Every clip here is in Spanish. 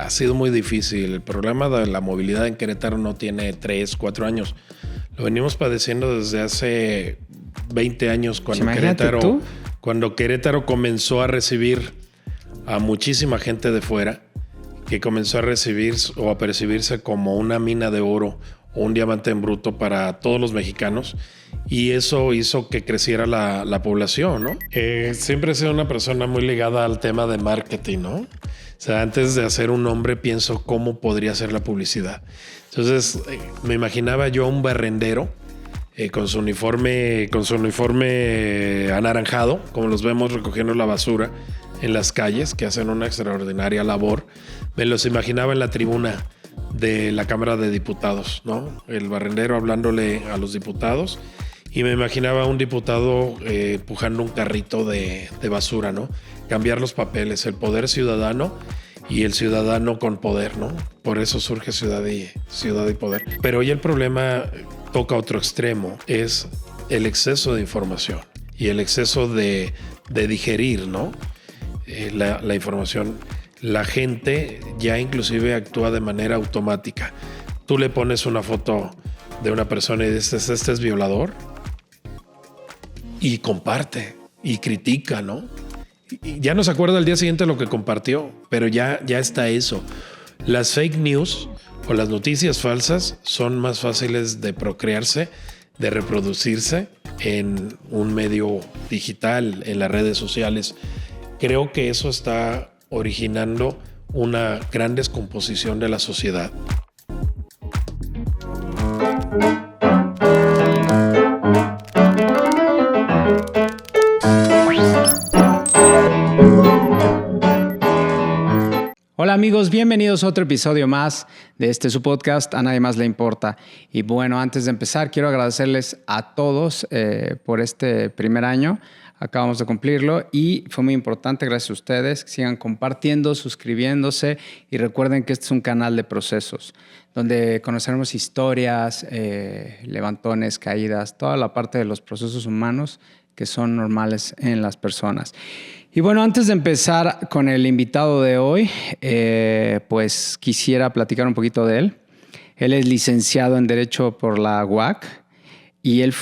ha sido muy difícil. El problema de la movilidad en Querétaro no tiene 3, 4 años. Lo venimos padeciendo desde hace 20 años cuando Querétaro comenzó a recibir a muchísima gente de fuera, que comenzó a recibir o a percibirse como una mina de oro o un diamante en bruto para todos los mexicanos, y eso hizo que creciera la población, ¿no? Siempre he sido una persona muy ligada al tema de marketing, ¿no? O sea, antes de hacer un nombre pienso cómo podría ser la publicidad. Entonces me imaginaba yo a un barrendero con su uniforme anaranjado, como los vemos recogiendo la basura en las calles, que hacen una extraordinaria labor. Me los imaginaba en la tribuna de la Cámara de Diputados, ¿no? El barrendero hablándole a los diputados, y me imaginaba a un diputado empujando un carrito de basura, ¿no? Cambiar los papeles, el poder ciudadano y el ciudadano con poder, ¿no? Por eso surge Ciudad y Poder. Pero hoy el problema toca otro extremo, es el exceso de información y el exceso de digerir, ¿no? La información. La gente ya inclusive actúa de manera automática. Tú le pones una foto de una persona y dices, este es violador, y comparte y critica, ¿no? Y ya no se acuerda al día siguiente lo que compartió, pero ya está eso. Las fake news o las noticias falsas son más fáciles de procrearse, de reproducirse en un medio digital, en las redes sociales. Creo que eso está originando una gran descomposición de la sociedad. Hola amigos, bienvenidos a otro episodio más de su podcast A Nadie Más Le Importa. Y bueno, antes de empezar, quiero agradecerles a todos por este primer año. Acabamos de cumplirlo y fue muy importante, gracias a ustedes, que sigan compartiendo, suscribiéndose, y recuerden que este es un canal de procesos donde conoceremos historias, levantones, caídas, toda la parte de los procesos humanos que son normales en las personas. Y bueno, antes de empezar con el invitado de hoy, pues quisiera platicar un poquito de él. Él es licenciado en Derecho por la UAC. Y él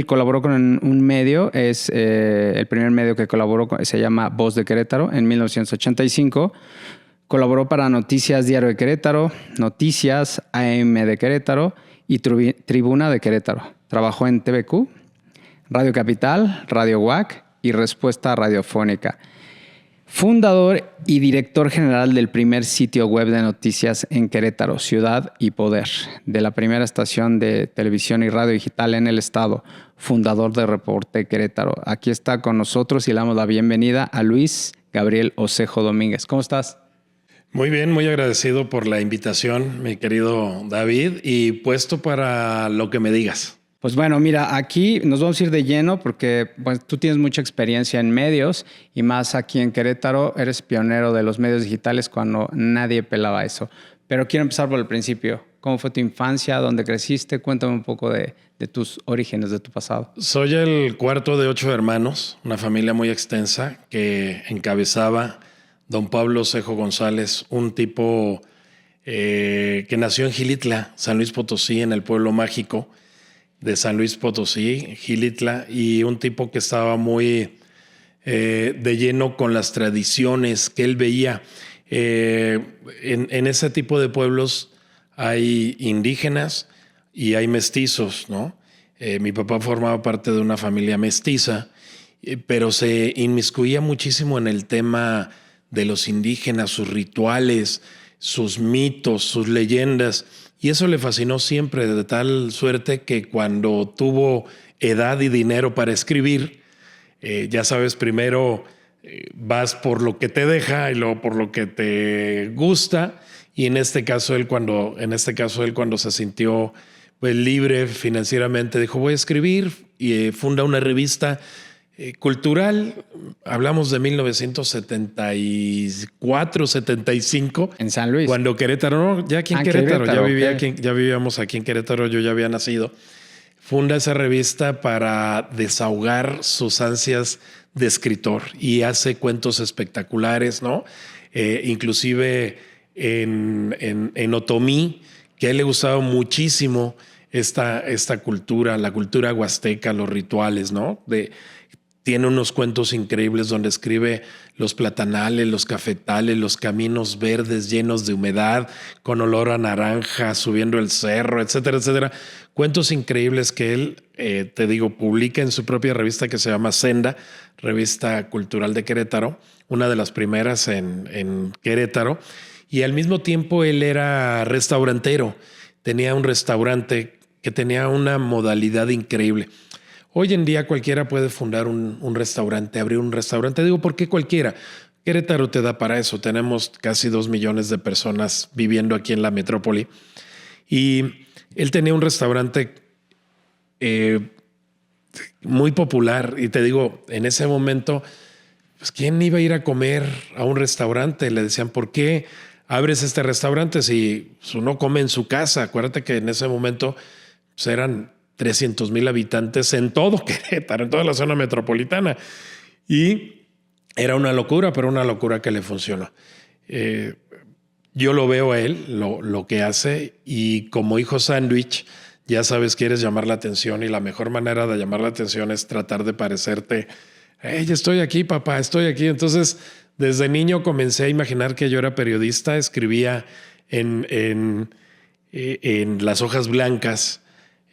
colaboró con un medio, es el primer medio que colaboró, se llama Voz de Querétaro, en 1985. Colaboró para Noticias Diario de Querétaro, Noticias AM de Querétaro y Tribuna de Querétaro. Trabajó en TVQ, Radio Capital, Radio UAC y Respuesta Radiofónica. Fundador y director general del primer sitio web de noticias en Querétaro, Ciudad y Poder, de la primera estación de televisión y radio digital en el estado, fundador de Reporte Querétaro. Aquí está con nosotros y le damos la bienvenida a Luis Gabriel Osejo Domínguez. ¿Cómo estás? Muy bien, muy agradecido por la invitación, mi querido David, y puesto para lo que me digas. Pues bueno, mira, aquí nos vamos a ir de lleno porque tú tienes mucha experiencia en medios y más aquí en Querétaro. Eres pionero de los medios digitales cuando nadie pelaba eso. Pero quiero empezar por el principio. ¿Cómo fue tu infancia? ¿Dónde creciste? Cuéntame un poco de tus orígenes, de tu pasado. Soy el cuarto de 8 hermanos, una familia muy extensa que encabezaba don Pablo Osejo González, un tipo que nació en Xilitla, San Luis Potosí, en el pueblo mágico de San Luis Potosí, Xilitla, y un tipo que estaba muy de lleno con las tradiciones que él veía. En ese tipo de pueblos hay indígenas y hay mestizos, ¿no? Mi papá formaba parte de una familia mestiza, pero se inmiscuía muchísimo en el tema de los indígenas, sus rituales, sus mitos, sus leyendas. Y eso le fascinó siempre, de tal suerte que cuando tuvo edad y dinero para escribir, ya sabes, primero vas por lo que te deja y luego por lo que te gusta. Y en este caso él cuando se sintió pues libre financieramente, dijo, voy a escribir, y funda una revista cultural. Hablamos de 1974, 75. En San Luis. Cuando Querétaro, no, ya aquí en Querétaro, ya vivíamos aquí en Querétaro, yo ya había nacido. Funda esa revista para desahogar sus ansias de escritor y hace cuentos espectaculares, ¿no? Inclusive en Otomí, que a él le gustaba muchísimo esta cultura, la cultura huasteca, los rituales, ¿no? Tiene unos cuentos increíbles donde escribe los platanales, los cafetales, los caminos verdes llenos de humedad, con olor a naranja, subiendo el cerro, etcétera, etcétera. Cuentos increíbles que él, te digo, publica en su propia revista que se llama Senda, revista cultural de Querétaro, una de las primeras en Querétaro. Y al mismo tiempo él era restaurantero. Tenía un restaurante que tenía una modalidad increíble. Hoy en día cualquiera puede fundar un restaurante, abrir un restaurante. Digo, ¿por qué cualquiera? Querétaro te da para eso. Tenemos casi 2 millones de personas viviendo aquí en la metrópoli. Y él tenía un restaurante muy popular. Y te digo, en ese momento, pues, ¿quién iba a ir a comer a un restaurante? Le decían, ¿por qué abres este restaurante si uno come en su casa? Acuérdate que en ese momento pues, eran 300,000 habitantes en todo Querétaro, en toda la zona metropolitana. Y era una locura, pero una locura que le funcionó. Yo lo veo a él, lo que hace, y como hijo sándwich, ya sabes, quieres llamar la atención y la mejor manera de llamar la atención es tratar de parecerte. Hey, estoy aquí, papá, estoy aquí. Entonces, desde niño comencé a imaginar que yo era periodista, escribía en las hojas blancas,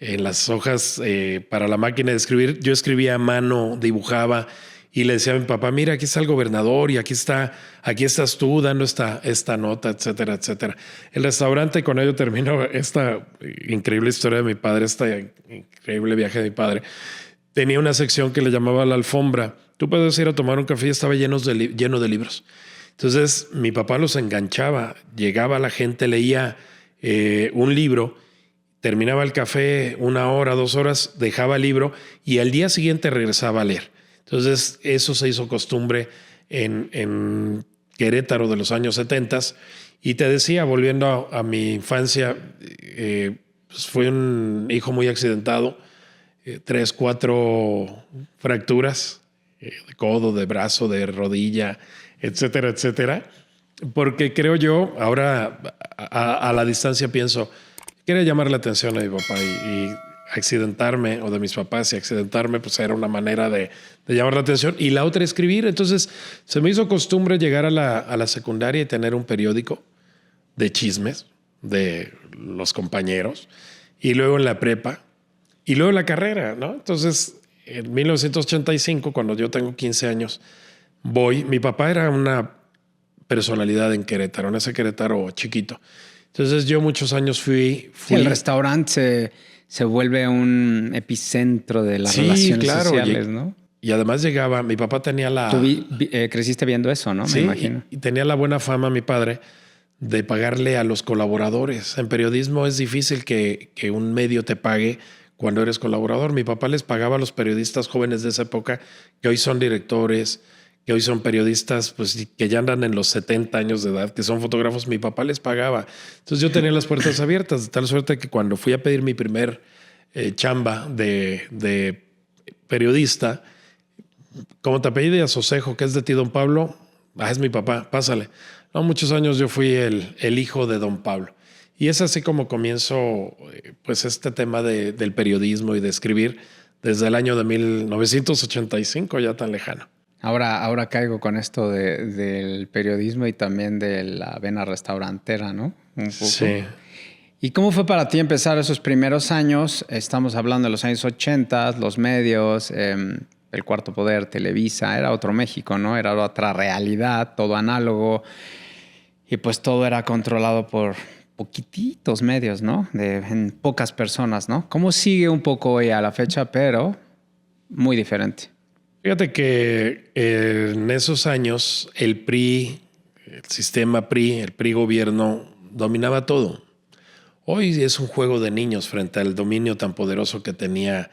en las hojas para la máquina de escribir. Yo escribía a mano, dibujaba y le decía a mi papá, mira, aquí está el gobernador y aquí estás tú dando esta nota, etcétera, etcétera. El restaurante, con ello termino esta increíble historia de mi padre, este increíble viaje de mi padre. Tenía una sección que le llamaba La Alfombra. Tú puedes ir a tomar un café y estaba lleno de libros. Entonces mi papá los enganchaba, llegaba la gente, leía un libro, terminaba el café 1 hora, 2 horas, dejaba el libro y al día siguiente regresaba a leer. Entonces eso se hizo costumbre en Querétaro de los años 70. Y te decía, volviendo a mi infancia, pues fui un hijo muy accidentado, 3, 4 fracturas de codo, de brazo, de rodilla, etcétera, etcétera. Porque creo yo, ahora a la distancia pienso, quería llamar la atención a mi papá y accidentarme, o de mis papás, y accidentarme pues era una manera de llamar la atención. Y la otra, escribir. Entonces se me hizo costumbre llegar a la secundaria y tener un periódico de chismes de los compañeros, y luego en la prepa, y luego en la carrera, ¿no? Entonces, en 1985, cuando yo tengo 15 años, mi papá era una personalidad en Querétaro, en ese Querétaro chiquito. Entonces yo muchos años fui Sí, el restaurante se vuelve un epicentro de las relaciones sociales, ¿no? Y además llegaba, mi papá tenía la... Tú creciste viendo eso, ¿no? Sí, me imagino. Y tenía la buena fama, mi padre, de pagarle a los colaboradores. En periodismo es difícil que un medio te pague cuando eres colaborador. Mi papá les pagaba a los periodistas jóvenes de esa época, que hoy son directores, que hoy son periodistas, pues que ya andan en los 70 años de edad, que son fotógrafos. Mi papá les pagaba. Entonces yo tenía las puertas abiertas, de tal suerte que cuando fui a pedir mi primer chamba de periodista, como te apellidas Sosejo, que es de ti, don Pablo, es mi papá, pásale. No, muchos años yo fui el hijo de don Pablo. Y es así como comienzo pues este tema del periodismo y de escribir desde el año de 1985, ya tan lejano. Ahora caigo con esto del periodismo y también de la vena restaurantera, ¿no? Un poco. Sí. ¿Y cómo fue para ti empezar esos primeros años? Estamos hablando de los años 80, los medios, el Cuarto Poder, Televisa, era otro México, ¿no? Era otra realidad, todo análogo. Y pues todo era controlado por poquititos medios, ¿no? En pocas personas, ¿no? ¿Cómo sigue un poco hoy a la fecha, pero muy diferente? Fíjate que en esos años el PRI, el sistema PRI, el PRI gobierno, dominaba todo. Hoy es un juego de niños frente al dominio tan poderoso que tenía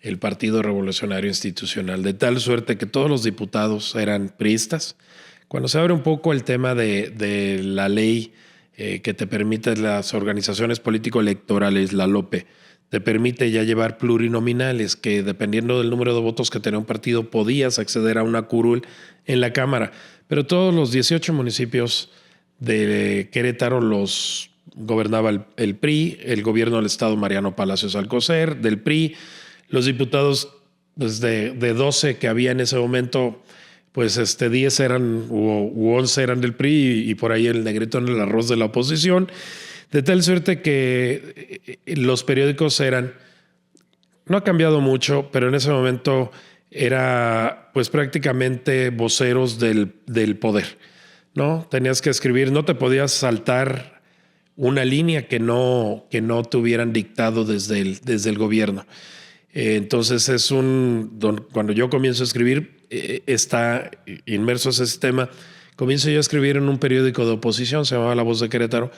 el Partido Revolucionario Institucional, de tal suerte que todos los diputados eran priistas. Cuando se abre un poco el tema de la ley que te permite las organizaciones político-electorales, la LOPE, te permite ya llevar plurinominales, que dependiendo del número de votos que tenía un partido podías acceder a una curul en la Cámara. Pero todos los 18 municipios de Querétaro los gobernaba el PRI, el gobierno del estado Mariano Palacios Alcocer, del PRI, los diputados pues, de 12 que había en ese momento, pues 10 eran u 11 eran del PRI y por ahí el negrito en el arroz de la oposición, de tal suerte que los periódicos eran, no ha cambiado mucho, pero en ese momento era pues prácticamente voceros del poder, ¿no? Tenías que escribir, no te podías saltar una línea que no te hubieran dictado desde el gobierno. Entonces cuando yo comienzo a escribir, está inmerso ese sistema. Comienzo yo a escribir en un periódico de oposición, se llamaba La Voz de Querétaro,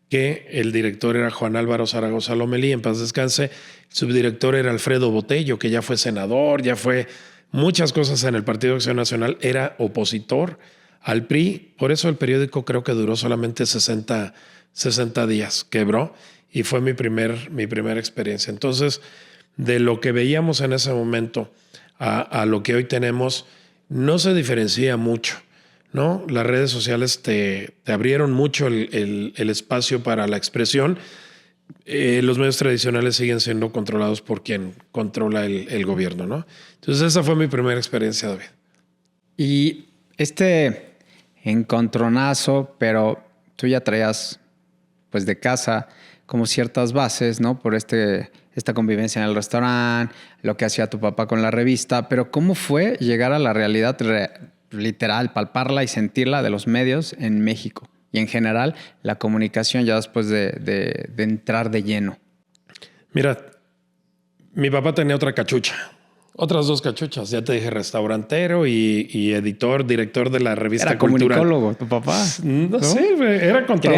que el director era Juan Álvaro Zaragoza Lomelí, en paz descanse. El subdirector era Alfredo Botello, que ya fue senador, ya fue muchas cosas en el Partido de Acción Nacional, era opositor al PRI. Por eso el periódico creo que duró solamente 60 días, quebró, y fue mi primera experiencia. Entonces, de lo que veíamos en ese momento a lo que hoy tenemos, no se diferencia mucho, ¿no? Las redes sociales te abrieron mucho el espacio para la expresión. Los medios tradicionales siguen siendo controlados por quien controla el gobierno, ¿no? Entonces esa fue mi primera experiencia, David. Y este encontronazo, pero tú ya traías pues de casa como ciertas bases, ¿no? Por esta convivencia en el restaurante, lo que hacía tu papá con la revista, pero ¿cómo fue llegar a la realidad literal, palparla y sentirla de los medios en México? Y en general, la comunicación ya después de entrar de lleno. Mira, mi papá tenía otra cachucha. Otras 2 cachuchas. Ya te dije, restaurantero y director de la revista Era cultural. Era comunicólogo, tu papá. No sé, era contador.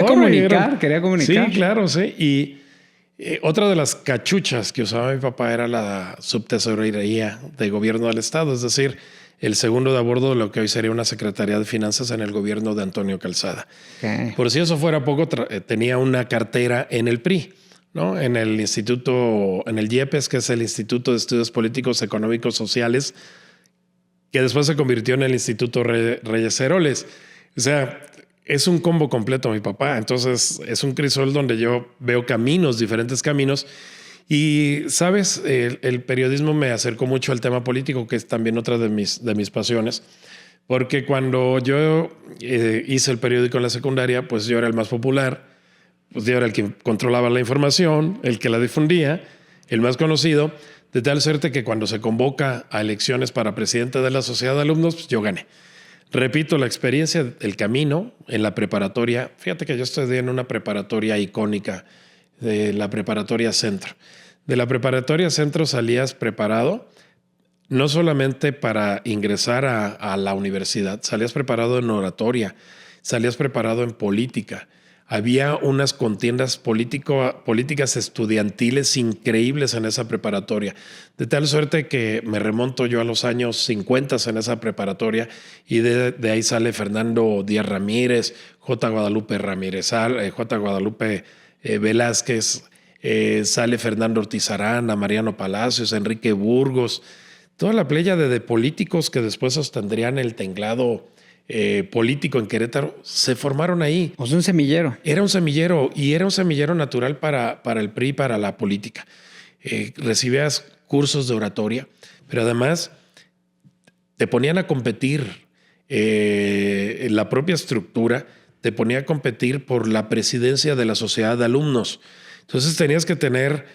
Quería comunicar. Sí, claro, sí. Y otra de las cachuchas que usaba mi papá era la subtesorería de gobierno del estado, es decir, el segundo de a bordo de lo que hoy sería una Secretaría de Finanzas en el gobierno de Antonio Calzada. Okay. Por si eso fuera poco, tenía una cartera en el PRI, ¿no? En el instituto, en el IEPES, que es el Instituto de Estudios Políticos, Económicos, Sociales, que después se convirtió en el Instituto Reyes Heroles. O sea, es un combo completo mi papá. Entonces es un crisol donde yo veo diferentes caminos. Y, ¿sabes? El periodismo me acercó mucho al tema político, que es también otra de mis pasiones. Porque cuando yo hice el periódico en la secundaria, pues yo era el más popular. Pues yo era el que controlaba la información, el que la difundía, el más conocido, de tal suerte que cuando se convoca a elecciones para presidente de la Sociedad de Alumnos, pues yo gané. Repito, la experiencia, el camino en la preparatoria. Fíjate que yo estudié en una preparatoria icónica, de la preparatoria Centro. De la preparatoria Centro salías preparado no solamente para ingresar a la universidad, salías preparado en oratoria, salías preparado en política. Había unas contiendas políticas estudiantiles increíbles en esa preparatoria, de tal suerte que me remonto yo a los años 50 en esa preparatoria y de ahí sale Fernando Díaz Ramírez, J. Guadalupe Ramírez, J. Guadalupe Velázquez, sale Fernando Ortiz Arana, Mariano Palacios, Enrique Burgos, toda la pléyade de políticos que después sostendrían el tinglado político en Querétaro, se formaron ahí. O sea, un semillero. Era un semillero y era un semillero natural para el PRI, para la política. Recibías cursos de oratoria, pero además te ponían a competir en la propia estructura, te ponía a competir por la presidencia de la sociedad de alumnos. Entonces tenías que tener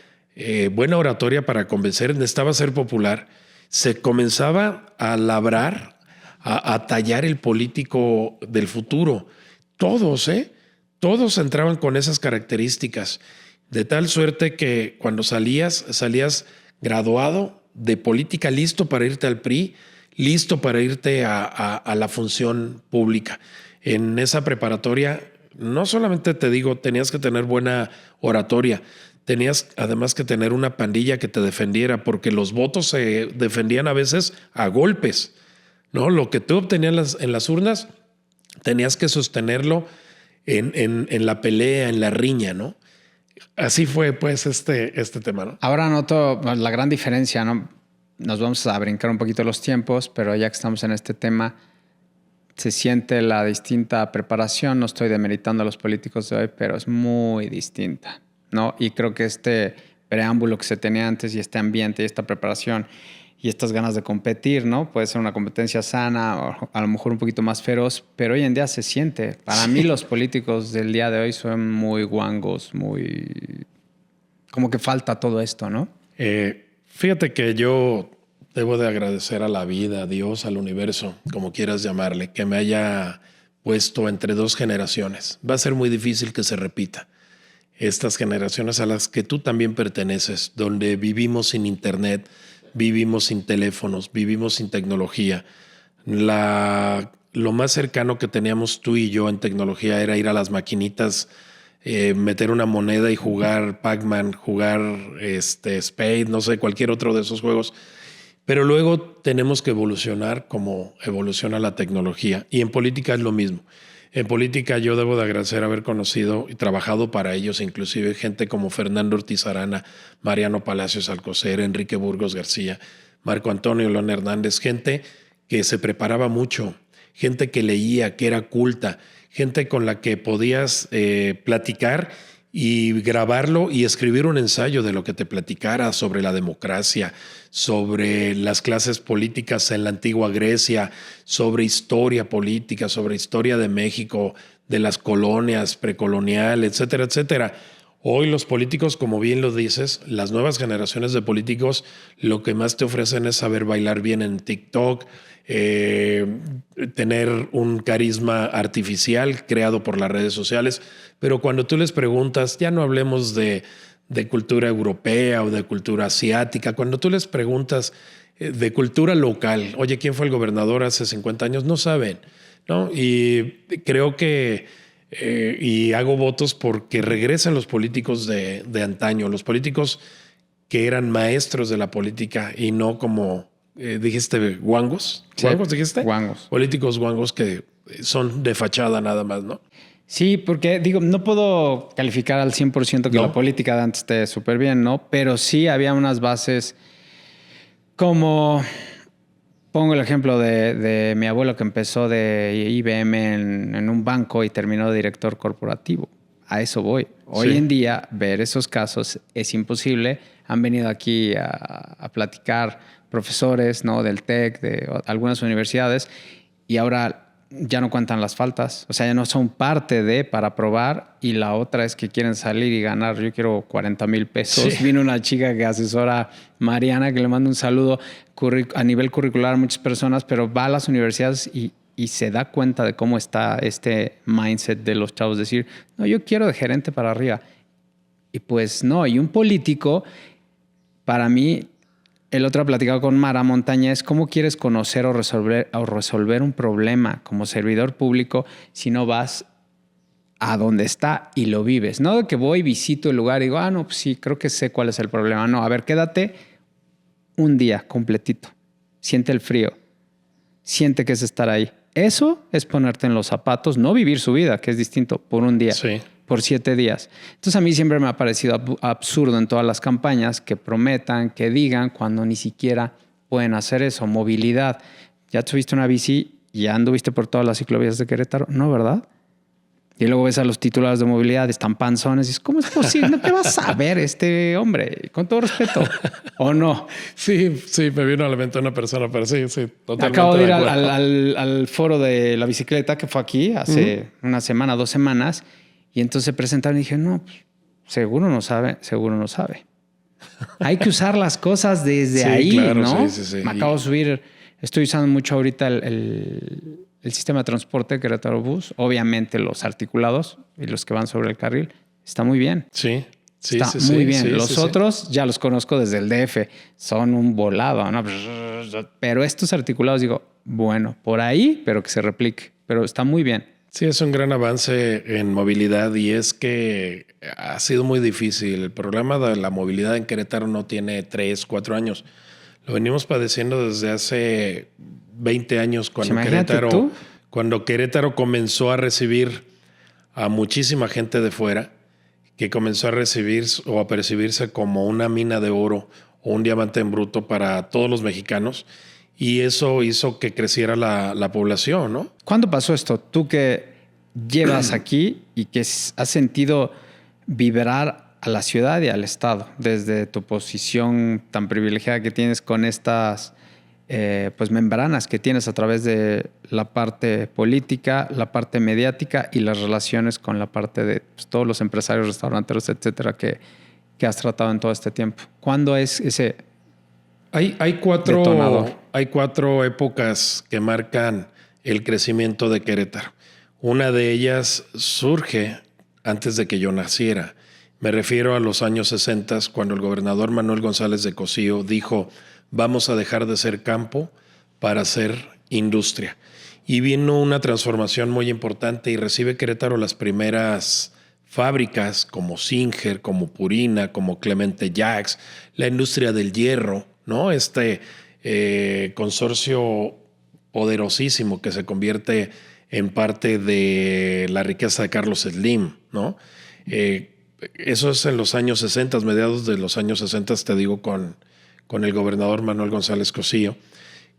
buena oratoria para convencer, necesitaba ser popular. Se comenzaba a labrar, a tallar el político del futuro. Todos entraban con esas características, de tal suerte que cuando salías graduado de política, listo para irte al PRI, listo para irte a la función pública. En esa preparatoria, no solamente te digo, tenías que tener buena oratoria, tenías además que tener una pandilla que te defendiera, porque los votos se defendían a veces a golpes, ¿no? Lo que tú obtenías en las urnas, tenías que sostenerlo en la pelea, en la riña, ¿no? Así fue, pues, este tema, ¿no? Ahora noto la gran diferencia, ¿no? Nos vamos a brincar un poquito los tiempos, pero ya que estamos en este tema, se siente la distinta preparación. No estoy demeritando a los políticos de hoy, pero es muy distinta, ¿no? Y creo que este preámbulo que se tenía antes y este ambiente y esta preparación y estas ganas de competir, ¿no? Puede ser una competencia sana o a lo mejor un poquito más feroz, pero hoy en día se siente. Para mí los políticos del día de hoy son muy guangos, muy... como que falta todo esto, ¿no? Fíjate que yo debo de agradecer a la vida, a Dios, al universo, como quieras llamarle, que me haya puesto entre dos generaciones. Va a ser muy difícil que se repita. Estas generaciones a las que tú también perteneces, donde vivimos sin internet, vivimos sin teléfonos, vivimos sin tecnología. Lo más cercano que teníamos tú y yo en tecnología era ir a las maquinitas, meter una moneda y jugar Pac-Man, jugar Spade, no sé, cualquier otro de esos juegos. Pero luego tenemos que evolucionar como evoluciona la tecnología. Y en política es lo mismo. En política yo debo de agradecer haber conocido y trabajado para ellos, inclusive gente como Fernando Ortiz Arana, Mariano Palacios Alcocer, Enrique Burgos García, Marco Antonio León Hernández, gente que se preparaba mucho, gente que leía, que era culta, gente con la que podías platicar y grabarlo y escribir un ensayo de lo que te platicara sobre la democracia, sobre las clases políticas en la antigua Grecia, sobre historia política, sobre historia de México, de las colonias, precolonial, etcétera, etcétera. Hoy los políticos, como bien lo dices, las nuevas generaciones de políticos, lo que más te ofrecen es saber bailar bien en TikTok, tener un carisma artificial creado por las redes sociales. Pero cuando tú les preguntas, ya no hablemos de cultura europea o de cultura asiática, cuando tú les preguntas de cultura local, oye, ¿quién fue el gobernador hace 50 años? No saben, ¿no? Y creo que y hago votos porque regresen los políticos de antaño, los políticos que eran maestros de la política y no como dijiste, guangos. Sí, ¿Guangos dijiste? guangos. Políticos guangos que son de fachada nada más, ¿no? Sí, porque digo, no puedo calificar al 100% que No. la política de antes esté súper bien, ¿no? Pero sí había unas bases como... Pongo el ejemplo de mi abuelo que empezó de IBM en un banco y terminó de director corporativo. A eso voy. Hoy Sí. en día ver esos casos es imposible. Han venido aquí a platicar profesores, ¿no? Del TEC, de algunas universidades, y ahora ya no cuentan las faltas. O sea, ya no son parte de para aprobar, y la otra es que quieren salir y ganar. Yo quiero 40,000 pesos. Sí. Vino una chica que asesora, Mariana, que le mando un saludo a nivel curricular a muchas personas, pero va a las universidades y se da cuenta de cómo está este mindset de los chavos. Decir, no, yo quiero de gerente para arriba. Y pues no, y un político, para mí, el otro ha platicado con Mara Montaña, es cómo quieres conocer o resolver un problema como servidor público si no vas a donde está y lo vives. No de que voy, visito el lugar y digo, no, pues sí, creo que sé cuál es el problema. No, a ver, quédate un día completito. Siente el frío. Siente que es estar ahí. Eso es ponerte en los zapatos, no vivir su vida, que es distinto, por un día. Sí. Por 7 días. Entonces a mí siempre me ha parecido absurdo en todas las campañas que prometan, que digan, cuando ni siquiera pueden hacer eso. Movilidad. ¿Ya tuviste una bici y ya anduviste por todas las ciclovías de Querétaro? No, ¿verdad? Y luego ves a los titulares de movilidad, están panzones y dices, ¿cómo es posible? No te vas a ver este hombre, con todo respeto, ¿o no? Sí, me vino a la mente una persona, pero sí, totalmente. Acabo de ir acuerdo. al foro de la bicicleta que fue aquí hace una semana, 2 semanas, y entonces se presentaron y dije, no, pues, seguro no sabe. Hay que usar las cosas desde Sí, ahí, claro, ¿no? sí. Me acabo de subir, estoy usando mucho ahorita el sistema de transporte Querétaro Bus, obviamente los articulados y los que van sobre el carril, está muy bien. Sí. Está muy bien. Los otros ya los conozco desde el DF, son un volado, ¿no? Pero estos articulados digo, bueno, por ahí, pero que se replique, pero está muy bien. Sí, es un gran avance en movilidad y es que ha sido muy difícil. El problema de la movilidad en Querétaro no tiene 3, 4 años. Lo venimos padeciendo desde hace 20 años cuando Querétaro comenzó a recibir a muchísima gente de fuera, que comenzó a recibir o a percibirse como una mina de oro o un diamante en bruto para todos los mexicanos. y eso hizo que creciera la población, ¿no? ¿Cuándo pasó esto? Tú que llevas aquí y que has sentido vibrar a la ciudad y al estado desde tu posición tan privilegiada que tienes con estas pues membranas que tienes a través de la parte política, la parte mediática y las relaciones con la parte de pues, todos los empresarios, restauranteros, etcétera, que has tratado en todo este tiempo? ¿Cuándo es ese Hay detonador? cuatro épocas que marcan el crecimiento de Querétaro. Una de ellas surge antes de que yo naciera. Me refiero a los años 60, cuando el gobernador Manuel González de Cosío dijo: vamos a dejar de ser campo para ser industria. Y vino una transformación muy importante y recibe Querétaro las primeras fábricas como Singer, como Purina, como Clemente Jacks, la industria del hierro, ¿no? Consorcio poderosísimo que se convierte en parte de la riqueza de Carlos Slim, ¿no? Eso es en los años 60, mediados de los años 60, te digo, con el gobernador Manuel González Cosío,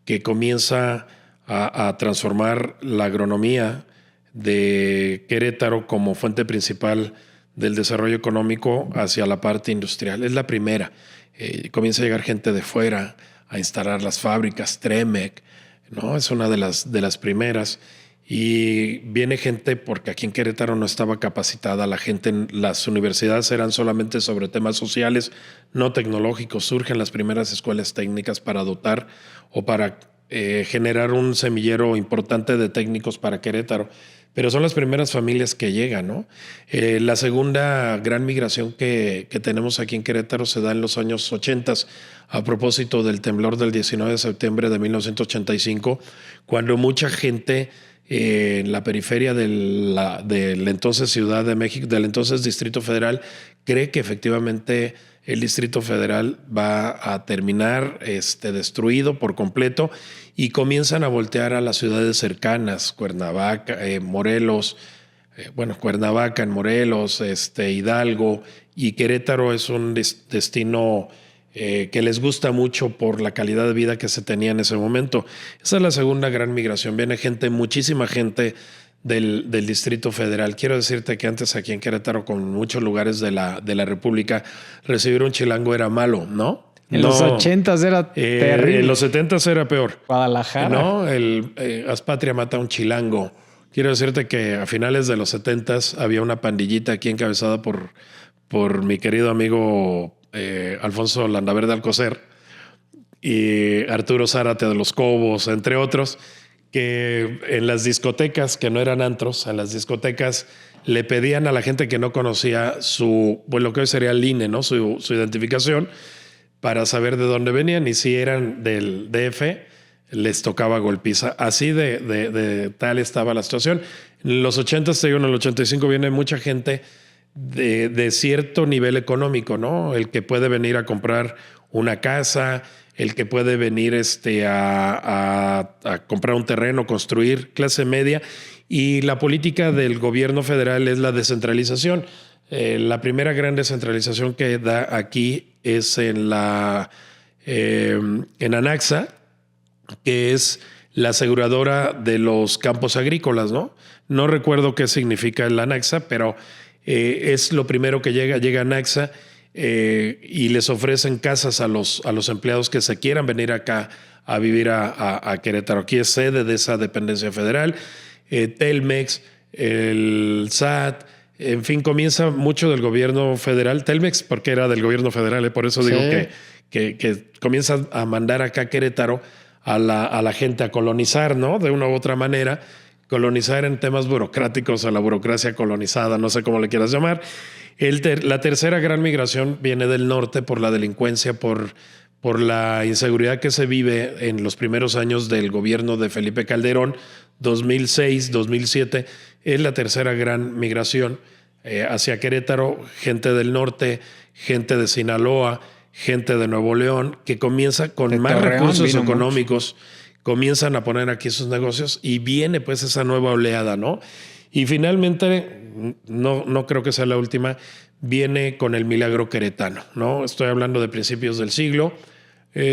que comienza a transformar la agronomía de Querétaro como fuente principal del desarrollo económico hacia la parte industrial. Es la primera. Comienza a llegar gente de fuera a instalar las fábricas, Tremec, ¿no? Es una de las primeras. Y viene gente porque aquí en Querétaro no estaba capacitada la gente. Las universidades eran solamente sobre temas sociales, no tecnológicos. Surgen las primeras escuelas técnicas para dotar o para generar un semillero importante de técnicos para Querétaro. Pero son las primeras familias que llegan, ¿no? La segunda gran migración que tenemos aquí en Querétaro se da en los años 80, a propósito del temblor del 19 de septiembre de 1985, cuando mucha gente en la periferia de la entonces Ciudad de México, del entonces Distrito Federal, cree que efectivamente el Distrito Federal va a terminar destruido por completo, y comienzan a voltear a las ciudades cercanas, Cuernavaca, Morelos, Cuernavaca en Morelos, Hidalgo, y Querétaro es un destino que les gusta mucho por la calidad de vida que se tenía en ese momento. Esa es la segunda gran migración. Viene gente, muchísima gente del Distrito Federal. Quiero decirte que antes aquí en Querétaro, con muchos lugares de la República, recibir un chilango era malo, ¿no? En los 80s era terrible. En los 70s era peor. Guadalajara. No, haz patria, mata a un chilango. Quiero decirte que a finales de los 70s había una pandillita aquí encabezada por mi querido amigo Alfonso Landaverde Alcocer y Arturo Zárate de los Cobos, entre otros, que en las discotecas, que no eran antros, en las discotecas le pedían a la gente que no conocía lo que hoy sería el INE, ¿no? Su identificación, para saber de dónde venían, y si eran del DF, les tocaba golpiza. Así de tal estaba la situación. En los 80, en el 85 viene mucha gente de cierto nivel económico, ¿no? El que puede venir a comprar una casa, el que puede venir a comprar un terreno, construir, clase media. Y la política del gobierno federal es la descentralización. La primera gran descentralización que da aquí es en Anaxa, que es la aseguradora de los campos agrícolas, ¿no? No recuerdo qué significa el Anaxa, pero es lo primero que llega a Anaxa, y les ofrecen casas a los empleados que se quieran venir acá a vivir a Querétaro. Aquí es sede de esa dependencia federal. Telmex, el SAT, en fin, comienza mucho del gobierno federal. Telmex, porque era del gobierno federal, por eso digo que comienza a mandar acá a Querétaro a la gente a colonizar, ¿no? De una u otra manera, colonizar en temas burocráticos, a la burocracia colonizada, no sé cómo le quieras llamar. La tercera gran migración viene del norte por la delincuencia, por la inseguridad que se vive en los primeros años del gobierno de Felipe Calderón, 2006, 2007. Es la tercera gran migración hacia Querétaro, gente del norte, gente de Sinaloa, gente de Nuevo León, que comienza con de más Torreón, recursos económicos, comienzan a poner aquí sus negocios, y viene pues esa nueva oleada, ¿no? Y finalmente, no creo que sea la última, viene con el milagro queretano, ¿no? Estoy hablando de principios del siglo.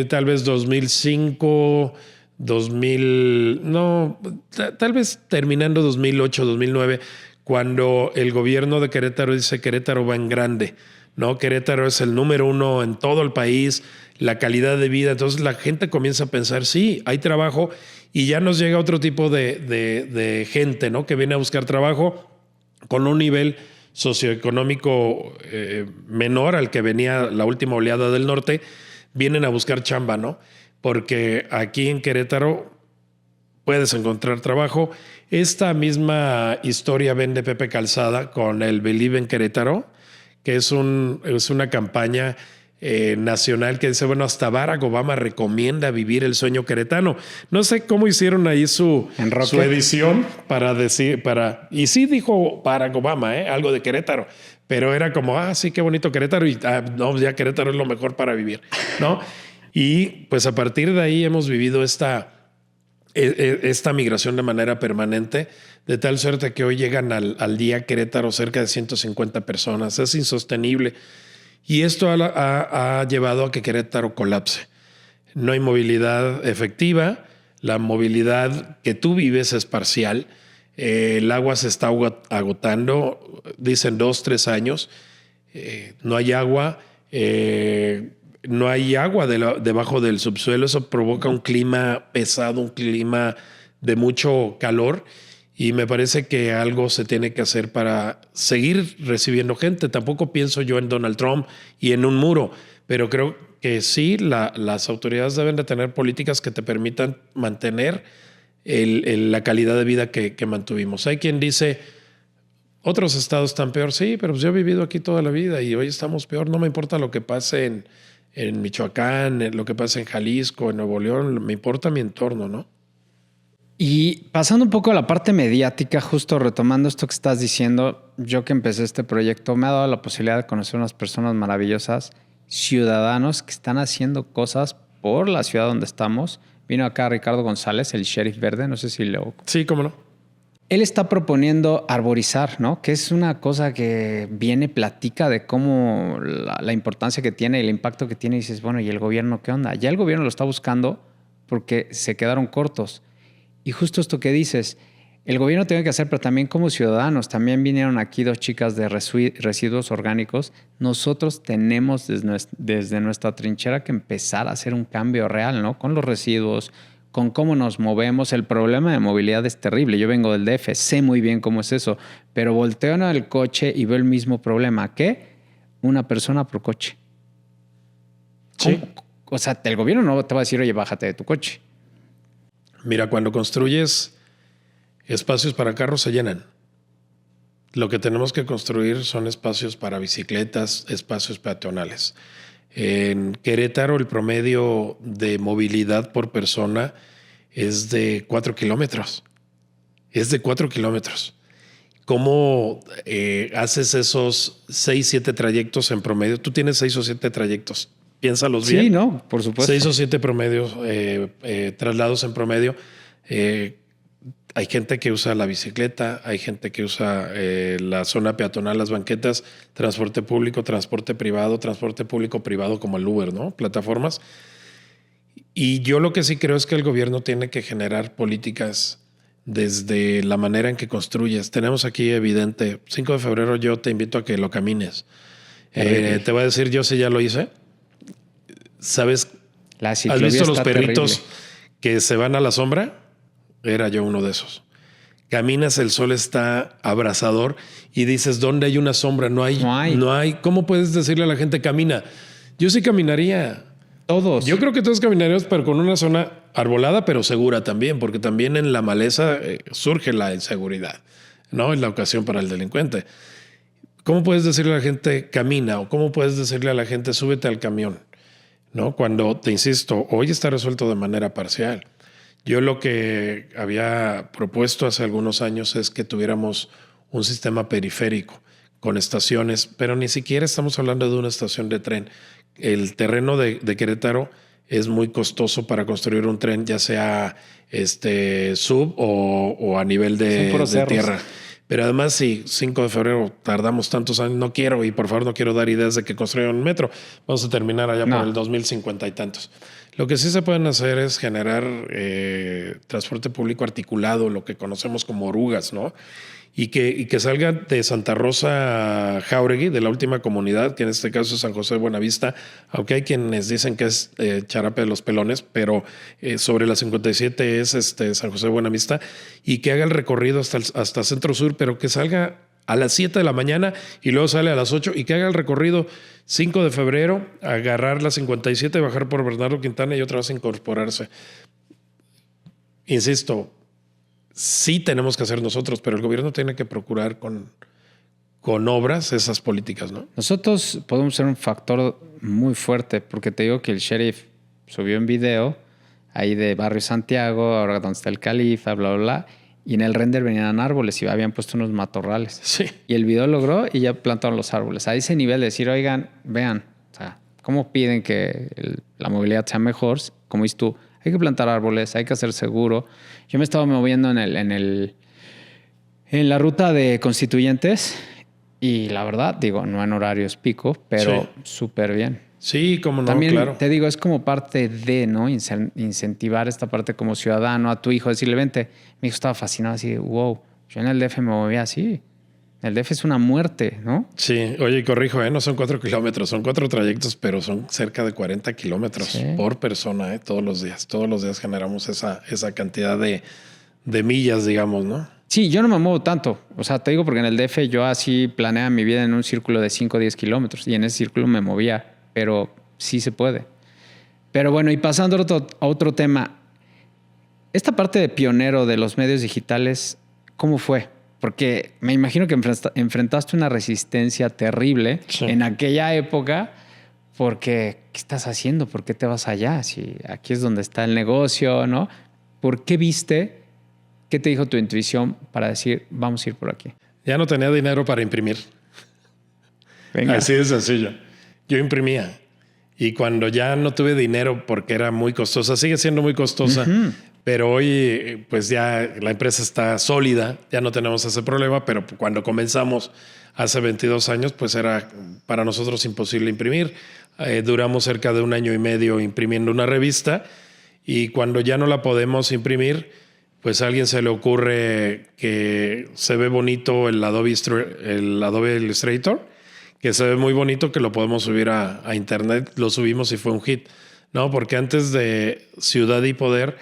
tal vez 2005, 2000, no, tal vez terminando 2008, 2009, cuando el gobierno de Querétaro dice Querétaro va en grande, ¿no? Querétaro es el número 1 en todo el país, la calidad de vida. Entonces la gente comienza a pensar, sí, hay trabajo, y ya nos llega otro tipo de gente, ¿no? Que viene a buscar trabajo con un nivel socioeconómico menor al que venía la última oleada del norte, vienen a buscar chamba, ¿no? Porque aquí en Querétaro puedes encontrar trabajo. Esta misma historia vende Pepe Calzada con el Believe en Querétaro, que es una campaña nacional que dice, bueno, hasta Barack Obama recomienda vivir el sueño queretano. No sé cómo hicieron ahí su edición y sí dijo Barack Obama, algo de Querétaro, pero era como, sí, qué bonito Querétaro, y no, ya Querétaro es lo mejor para vivir, ¿no? Y pues a partir de ahí hemos vivido esta migración de manera permanente, de tal suerte que hoy llegan al día Querétaro cerca de 150 personas. Es insostenible. Y esto ha llevado a que Querétaro colapse. No hay movilidad efectiva. La movilidad que tú vives es parcial. El agua se está agotando, dicen 2-3 años. No hay agua. No hay agua debajo del subsuelo. Eso provoca un clima pesado, un clima de mucho calor. Y me parece que algo se tiene que hacer para seguir recibiendo gente. Tampoco pienso yo en Donald Trump y en un muro, pero creo que sí, las autoridades deben de tener políticas que te permitan mantener la calidad de vida que mantuvimos. Hay quien dice, otros estados están peor. Sí, pero pues yo he vivido aquí toda la vida y hoy estamos peor. No me importa lo que pase en Michoacán, lo que pase en Jalisco, en Nuevo León. Me importa mi entorno, ¿no? Y pasando un poco a la parte mediática, justo retomando esto que estás diciendo, yo que empecé este proyecto me ha dado la posibilidad de conocer unas personas maravillosas, ciudadanos que están haciendo cosas por la ciudad donde estamos. Vino acá Ricardo González, el sheriff verde, no sé si lo... Sí, cómo no. Él está proponiendo arborizar, ¿no? Que es una cosa que viene, platica de cómo la importancia que tiene y el impacto que tiene. Y dices, bueno, ¿y el gobierno qué onda? Ya el gobierno lo está buscando porque se quedaron cortos. Y justo esto que dices, el gobierno tiene que hacer, pero también como ciudadanos. También vinieron aquí 2 chicas de residuos orgánicos. Nosotros tenemos desde nuestra trinchera que empezar a hacer un cambio real, ¿no? Con los residuos, con cómo nos movemos. El problema de movilidad es terrible. Yo vengo del DF, sé muy bien cómo es eso, pero volteo en el coche y veo el mismo problema. ¿Qué? Una persona por coche. Sí. O sea, el gobierno no te va a decir, oye, bájate de tu coche. Mira, cuando construyes espacios para carros se llenan. Lo que tenemos que construir son espacios para bicicletas, espacios peatonales. En Querétaro el promedio de movilidad por persona es de 4 kilómetros. Es de 4 kilómetros. ¿Cómo haces esos 6-7 trayectos en promedio? Tú tienes 6 o 7 trayectos. Piénsalos bien. Sí, no, por supuesto. 6 o 7 promedios, traslados en promedio. Hay gente que usa la bicicleta, hay gente que usa la zona peatonal, las banquetas, transporte público, transporte privado, transporte público-privado como el Uber, ¿no? Plataformas. Y yo lo que sí creo es que el gobierno tiene que generar políticas desde la manera en que construyes. Tenemos aquí evidente, 5 de febrero yo te invito a que lo camines. Te voy a decir, yo sí ya lo hice. ¿Sabes? ¿Has visto los perritos terrible que se van a la sombra? Era yo uno de esos. Caminas, el sol está abrasador y dices, ¿dónde hay una sombra? No hay. ¿Cómo puedes decirle a la gente camina? Yo sí caminaría. Todos. Yo creo que todos caminaríamos, pero con una zona arbolada, pero segura también, porque también en la maleza surge la inseguridad, ¿no? Es la ocasión para el delincuente. ¿Cómo puedes decirle a la gente camina? ¿O cómo puedes decirle a la gente súbete al camión? ¿No? Cuando, te insisto, hoy está resuelto de manera parcial. Yo lo que había propuesto hace algunos años es que tuviéramos un sistema periférico con estaciones, pero ni siquiera estamos hablando de una estación de tren. El terreno de Querétaro es muy costoso para construir un tren, ya sea sub o a nivel de tierra. Pero además, si 5 de febrero tardamos tantos años, no quiero, y por favor no quiero dar ideas de que construyan un metro. Vamos a terminar allá por el 2050 y tantos. Lo que sí se pueden hacer es generar transporte público articulado, lo que conocemos como orugas, ¿no? Y que salga de Santa Rosa a Jáuregui, de la última comunidad, que en este caso es San José de Buenavista, aunque hay quienes dicen que es Charape de los Pelones, pero sobre la 57 es San José de Buenavista, y que haga el recorrido hasta Centro Sur, pero que salga a las 7 de la mañana y luego sale a las 8 y que haga el recorrido 5 de febrero, agarrar la 57, bajar por Bernardo Quintana y otra vez incorporarse. Insisto, sí tenemos que hacer nosotros, pero el gobierno tiene que procurar con obras esas políticas, ¿no? Nosotros podemos ser un factor muy fuerte, porque te digo que el sheriff subió un video ahí de Barrio Santiago, ahora donde está el Califa, bla, bla, bla, y en el render venían árboles y habían puesto unos matorrales. Sí. Y el video logró y ya plantaron los árboles. A ese nivel de decir, oigan, vean, o sea, ¿cómo piden que la movilidad sea mejor? Como dices tú, hay que plantar árboles, hay que hacer seguro. Yo me estaba moviendo en la ruta de Constituyentes y la verdad, digo, no en horarios pico, pero súper bien. Sí, como no, También, claro. te digo, es como parte de, ¿no? Incentivar esta parte como ciudadano a tu hijo, decirle, vente. Mi hijo estaba fascinado así, wow, yo en el DF me movía así. El DF es una muerte, ¿no? Sí, oye, corrijo, no son 4 kilómetros, son 4 trayectos, pero son cerca de 40 kilómetros por persona, todos los días. Todos los días generamos esa cantidad de millas, digamos, ¿no? Sí, yo no me muevo tanto. O sea, te digo porque en el DF yo así planeaba mi vida en un círculo de 5 o 10 kilómetros y en ese círculo me movía, pero sí se puede. Pero bueno, y pasando a otro tema, esta parte de pionero de los medios digitales, ¿cómo fue? Porque me imagino que enfrentaste una resistencia terrible en aquella época, porque ¿qué estás haciendo? ¿Por qué te vas allá? Si aquí es donde está el negocio, ¿no? ¿Por qué viste? ¿Qué te dijo tu intuición para decir, vamos a ir por aquí? Ya no tenía dinero para imprimir. Venga. Así de sencillo. Yo imprimía. Y cuando ya no tuve dinero porque era muy costosa, sigue siendo muy costosa, pero hoy pues ya la empresa está sólida, ya no tenemos ese problema, pero cuando comenzamos hace 22 años pues era para nosotros imposible imprimir. Duramos cerca de 1 año y medio imprimiendo una revista y cuando ya no la podemos imprimir, pues a alguien se le ocurre que se ve bonito el Adobe Illustrator, que se ve muy bonito, que lo podemos subir a internet. Lo subimos y fue un hit, ¿no? Porque antes de Ciudad y Poder,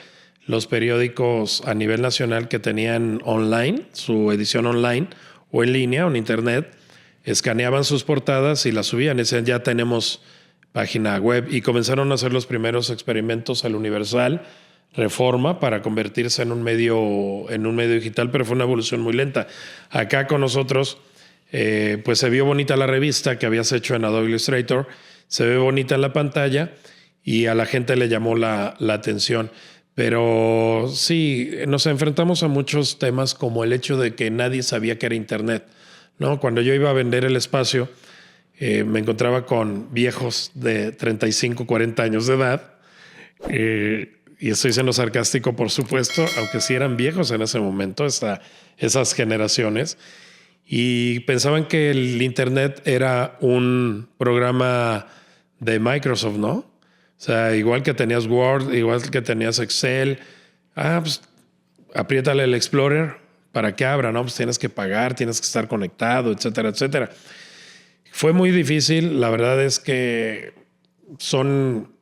los periódicos a nivel nacional que tenían online, su edición online o en línea o en internet, escaneaban sus portadas y las subían. Y decían, ya tenemos página web. Y comenzaron a hacer los primeros experimentos al Universal, Reforma, para convertirse en un medio digital, pero fue una evolución muy lenta. Acá con nosotros, pues se vio bonita la revista que habías hecho en Adobe Illustrator, se ve bonita en la pantalla y a la gente le llamó la atención. Pero sí, nos enfrentamos a muchos temas como el hecho de que nadie sabía que era Internet, ¿no? Cuando yo iba a vender el espacio, me encontraba con viejos de 35, 40 años de edad. Y estoy siendo sarcástico, por supuesto, aunque sí eran viejos en ese momento, esas generaciones. Y pensaban que el Internet era un programa de Microsoft, ¿no? O sea, igual que tenías Word, igual que tenías Excel. Pues apriétale el Explorer para que abra, ¿no? Pues tienes que pagar, tienes que estar conectado, etcétera, etcétera. Fue muy difícil. La verdad es que son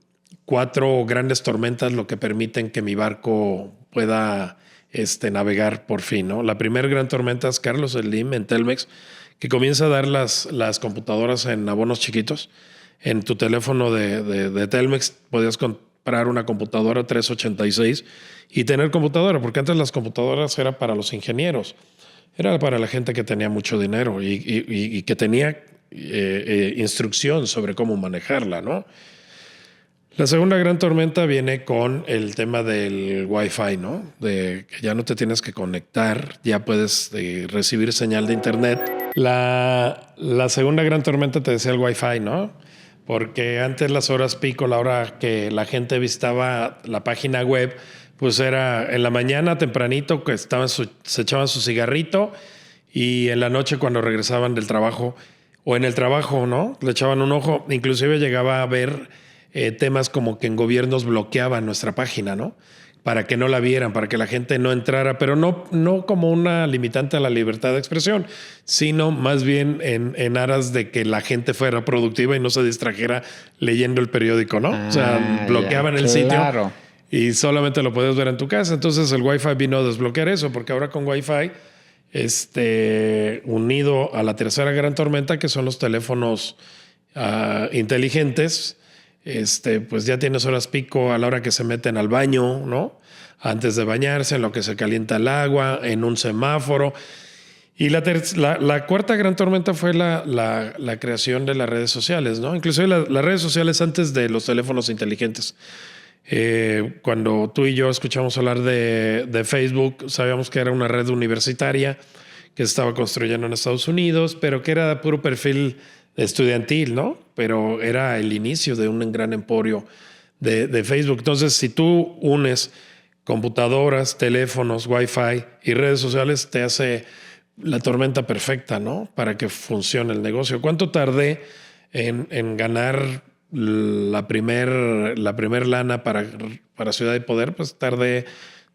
4 grandes tormentas lo que permiten que mi barco pueda navegar por fin, ¿no? La primera gran tormenta es Carlos Slim en Telmex, que comienza a dar las computadoras en abonos chiquitos. En tu teléfono de Telmex podías comprar una computadora 386 y tener computadora, porque antes las computadoras eran para los ingenieros, era para la gente que tenía mucho dinero y que tenía instrucción sobre cómo manejarla, ¿no? La segunda gran tormenta viene con el tema del Wi-Fi, ¿no? De que ya no te tienes que conectar, ya puedes recibir señal de internet. La segunda gran tormenta, te decía, el Wi-Fi, ¿no? Porque antes las horas pico, la hora que la gente visitaba la página web, pues era en la mañana tempranito, que se echaban su cigarrito y en la noche cuando regresaban del trabajo o en el trabajo, ¿no? Le echaban un ojo. Inclusive llegaba a ver temas como que en gobiernos bloqueaban nuestra página, ¿no? Para que no la vieran, para que la gente no entrara, pero no como una limitante a la libertad de expresión, sino más bien en aras de que la gente fuera productiva y no se distrajera leyendo el periódico, ¿no? O sea, bloqueaban el sitio y solamente lo podías ver en tu casa. Entonces el Wi-Fi vino a desbloquear eso, porque ahora con Wi-Fi, unido a la tercera gran tormenta, que son los teléfonos inteligentes, pues ya tienes horas pico a la hora que se meten al baño, ¿no? Antes de bañarse, en lo que se calienta el agua, en un semáforo. Y la cuarta gran tormenta fue la creación de las redes sociales, ¿no? Inclusive las redes sociales antes de los teléfonos inteligentes. Cuando tú y yo escuchamos hablar de Facebook, sabíamos que era una red universitaria que se estaba construyendo en Estados Unidos, pero que era de puro perfil estudiantil, ¿no? Pero era el inicio de un gran emporio de Facebook. Entonces, si tú unes computadoras, teléfonos, Wi-Fi y redes sociales, te hace la tormenta perfecta, ¿no? Para que funcione el negocio. ¿Cuánto tardé en ganar la primer lana para Ciudad y Poder? Pues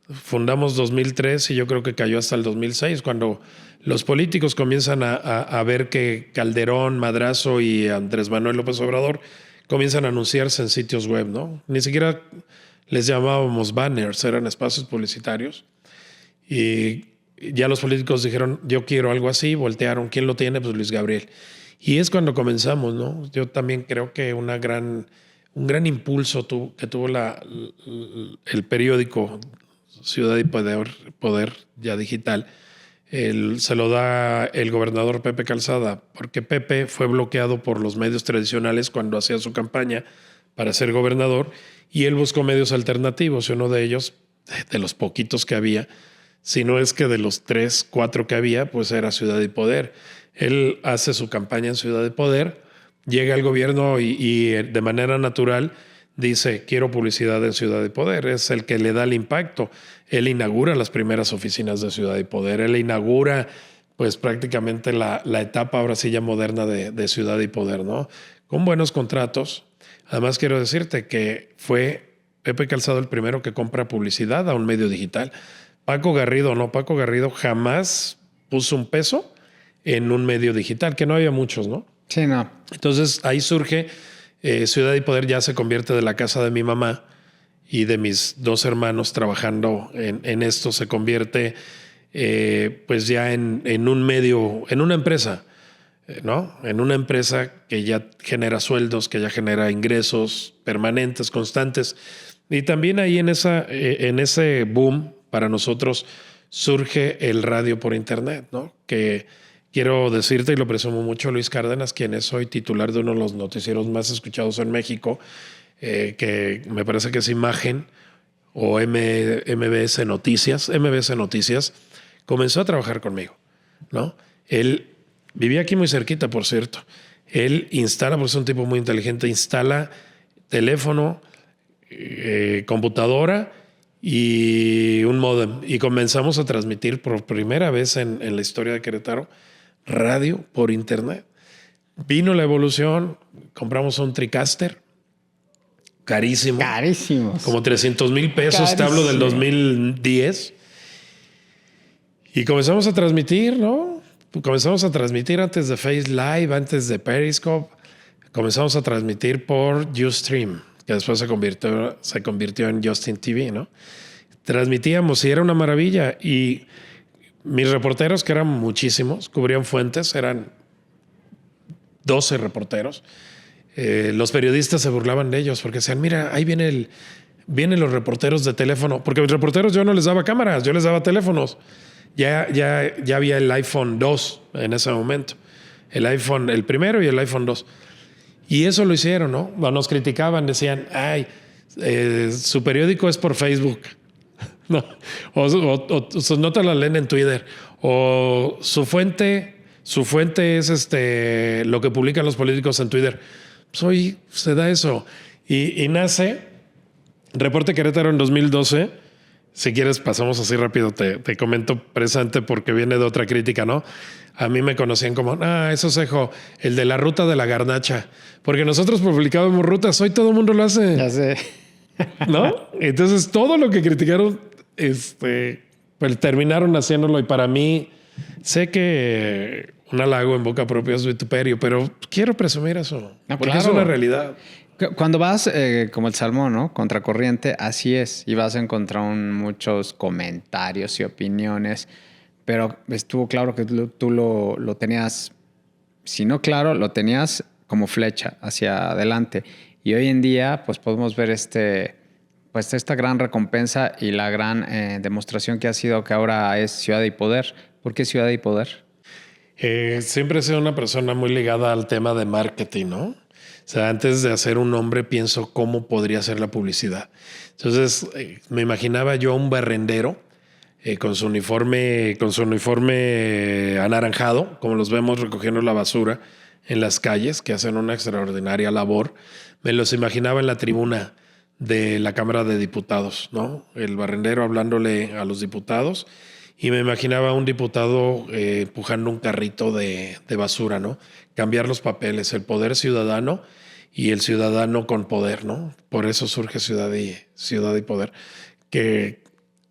fundamos 2003 y yo creo que cayó hasta el 2006, cuando los políticos comienzan a ver que Calderón, Madrazo y Andrés Manuel López Obrador comienzan a anunciarse en sitios web, ¿no? Ni siquiera les llamábamos banners, eran espacios publicitarios. Y ya los políticos dijeron, yo quiero algo así, voltearon. ¿Quién lo tiene? Pues Luis Gabriel. Y es cuando comenzamos, ¿no? Yo también creo que un gran impulso que tuvo el periódico Ciudad y Poder ya digital, se lo da el gobernador Pepe Calzada, porque Pepe fue bloqueado por los medios tradicionales cuando hacía su campaña para ser gobernador, y él buscó medios alternativos, y uno de ellos, de los poquitos que había, si no es que de los 3, 4 que había, pues era Ciudad y Poder. Él hace su campaña en Ciudad y Poder, llega al gobierno y de manera natural dice, quiero publicidad en Ciudad y Poder. Es el que le da el impacto. Él inaugura las primeras oficinas de Ciudad y Poder. Él inaugura pues prácticamente la etapa ahora sí ya moderna de Ciudad y Poder, ¿no? Con buenos contratos. Además quiero decirte que fue Pepe Calzado el primero que compra publicidad a un medio digital. Paco Garrido jamás puso un peso en un medio digital, que no había muchos, ¿no? Sí, no. Entonces ahí surge Ciudad y Poder, ya se convierte de la casa de mi mamá y de mis 2 hermanos trabajando en esto, se convierte pues ya en un medio, en una empresa, ¿no? En una empresa que ya genera sueldos, que ya genera ingresos permanentes, constantes. Y también ahí en ese boom para nosotros surge el radio por internet, ¿no? Que quiero decirte, y lo presumo mucho, Luis Cárdenas, quien es hoy titular de uno de los noticieros más escuchados en México, que me parece que es Imagen o MBS Noticias, comenzó a trabajar conmigo, ¿no? Él vivía aquí muy cerquita, por cierto. Él instala, porque es un tipo muy inteligente, instala teléfono, computadora y un módem. Y comenzamos a transmitir por primera vez en la historia de Querétaro radio por internet. Vino la evolución, compramos un TriCaster, carísimo. Carísimos. Como 300,000 pesos, te hablo del 2010. Y comenzamos a transmitir, ¿no? Comenzamos a transmitir antes de Face Live, antes de Periscope. Comenzamos a transmitir por Ustream, que después se convirtió en Justin TV, ¿no? Transmitíamos y era una maravilla. Y mis reporteros, que eran muchísimos, cubrían fuentes, eran 12 reporteros. Los periodistas se burlaban de ellos porque decían, mira, ahí vienen los reporteros de teléfono. Porque los reporteros yo no les daba cámaras, yo les daba teléfonos. Ya había el iPhone 2 en ese momento. El iPhone, el primero y el iPhone 2. Y eso lo hicieron, ¿no? Nos criticaban, decían, ay, su periódico es por Facebook. No. O sus notas las leen en Twitter. O su fuente es lo que publican los políticos en Twitter. Pues hoy se da eso. Y nace Reporte Querétaro en 2012. Si quieres, pasamos así rápido. Te comento presente porque viene de otra crítica, ¿no? A mí me conocían como, eso es el de la ruta de la garnacha. Porque nosotros publicábamos rutas, hoy todo el mundo lo hace. Ya sé. ¿No? Entonces, todo lo que criticaron, pues terminaron haciéndolo. Y para mí, sé que un halago en boca propia es vituperio, pero quiero presumir eso. No, porque claro. es una realidad. Cuando vas como el salmón, ¿no? Contracorriente, así es. Y vas a encontrar muchos comentarios y opiniones. Pero estuvo claro que tú lo tenías, si no claro, lo tenías como flecha hacia adelante. Y hoy en día, pues podemos ver pues esta gran recompensa y la gran demostración que ha sido que ahora es Ciudad y Poder. ¿Por qué Ciudad y Poder? Siempre he sido una persona muy ligada al tema de marketing, ¿no? O sea, antes de hacer un nombre, pienso cómo podría ser la publicidad. Entonces, me imaginaba yo a un barrendero con su uniforme anaranjado, como los vemos recogiendo la basura en las calles, que hacen una extraordinaria labor. Me los imaginaba en la tribuna de la Cámara de Diputados, ¿no? El barrendero hablándole a los diputados, y me imaginaba a un diputado empujando un carrito de basura, ¿no? Cambiar los papeles, el poder ciudadano y el ciudadano con poder, ¿no? Por eso surge Ciudad y Poder, que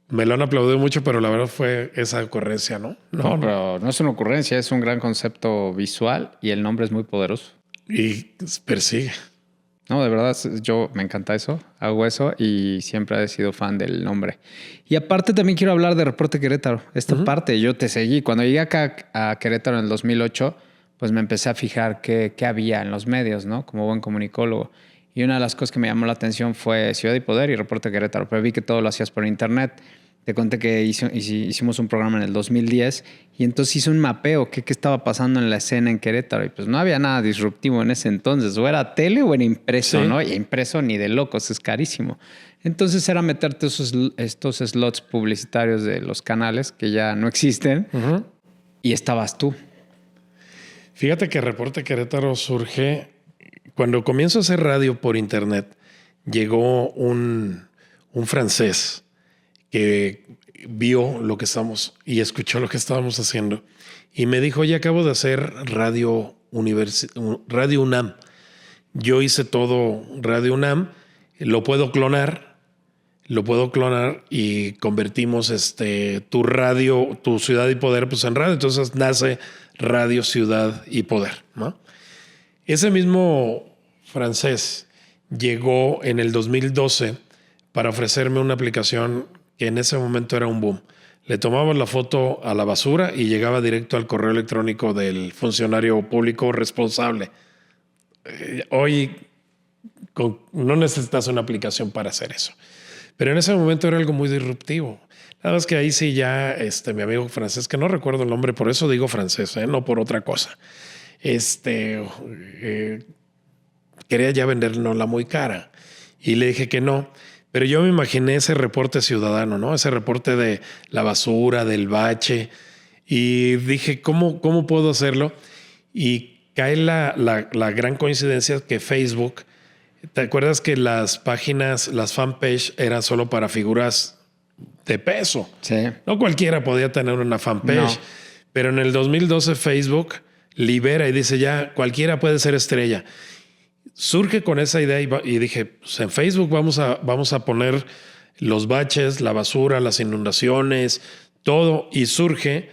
me lo han aplaudido mucho, pero la verdad fue esa ocurrencia, ¿no? No, pero no es una ocurrencia, es un gran concepto visual y el nombre es muy poderoso. Y persigue. No, de verdad, yo me encanta eso, hago eso y siempre he sido fan del nombre. Y aparte también quiero hablar de Reporte Querétaro. Esta parte, yo te seguí. Cuando llegué acá a Querétaro en el 2008, pues me empecé a fijar qué había en los medios, ¿no? Como buen comunicólogo. Y una de las cosas que me llamó la atención fue Ciudad y Poder y Reporte Querétaro. Pero vi que todo lo hacías por internet. Te conté que hicimos un programa en el 2010 y entonces hice un mapeo, qué estaba pasando en la escena en Querétaro. Y pues no había nada disruptivo en ese entonces. O era tele o era impreso, sí. ¿No? Y impreso ni de locos, es carísimo. Entonces era meterte estos slots publicitarios de los canales que ya no existen y estabas tú. Fíjate que Reporte Querétaro surge cuando comienzo a hacer radio por internet. Llegó un francés que vio lo que estamos y escuchó lo que estábamos haciendo y me dijo, oye, acabo de hacer Radio UNAM. Yo hice todo Radio UNAM, lo puedo clonar y convertimos tu Ciudad y Poder pues en radio. Entonces nace Radio Ciudad y Poder, ¿no? Ese mismo francés llegó en el 2012 para ofrecerme una aplicación que en ese momento era un boom. Le tomábamos la foto a la basura y llegaba directo al correo electrónico del funcionario público responsable. Hoy no necesitas una aplicación para hacer eso. Pero en ese momento era algo muy disruptivo. Nada más que ahí sí ya mi amigo francés, que no recuerdo el nombre, por eso digo francés, no por otra cosa, quería ya vendernosla muy cara. Y le dije que no. Pero yo me imaginé ese reporte ciudadano, ¿no? Ese reporte de la basura, del bache. Y dije, ¿cómo puedo hacerlo? Y cae la gran coincidencia que Facebook, ¿te acuerdas que las páginas, las fanpage eran solo para figuras de peso? Sí. No cualquiera podía tener una fanpage. No. Pero en el 2012 Facebook libera y dice ya, cualquiera puede ser estrella. Surge con esa idea y dije, pues en Facebook vamos a poner los baches, la basura, las inundaciones, todo. Y surge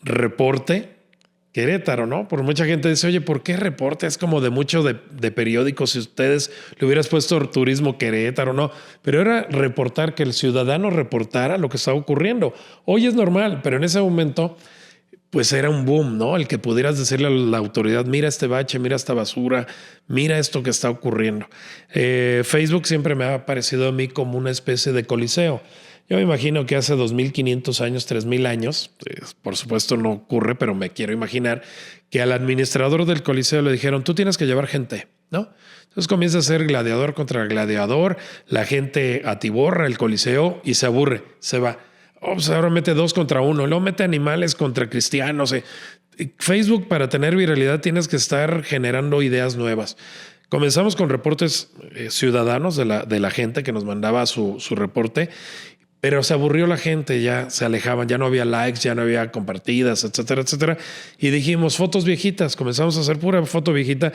Reporte Querétaro, ¿no? Por mucha gente dice, oye, ¿por qué Reporte? Es como de mucho de periódicos. Si ustedes le hubieras puesto Turismo Querétaro, no. Pero era reportar, que el ciudadano reportara lo que estaba ocurriendo. Hoy es normal, pero en ese momento pues era un boom, ¿no? El que pudieras decirle a la autoridad, mira este bache, mira esta basura, mira esto que está ocurriendo. Facebook siempre me ha parecido a mí como una especie de coliseo. Yo me imagino que hace 2.500 años, 3.000 años, pues, por supuesto no ocurre, pero me quiero imaginar que al administrador del coliseo le dijeron, tú tienes que llevar gente, ¿no? Entonces comienza a ser gladiador contra gladiador, la gente atiborra el coliseo y se aburre, se va. Pues ahora mete 2 contra 1, luego mete animales contra cristianos. Facebook, para tener viralidad, tienes que estar generando ideas nuevas. Comenzamos con reportes ciudadanos de la gente que nos mandaba su reporte, Pero se aburrió la gente, ya se alejaban, ya no había likes, ya no había compartidas, etcétera, etcétera. Y dijimos, fotos viejitas, comenzamos a hacer pura foto viejita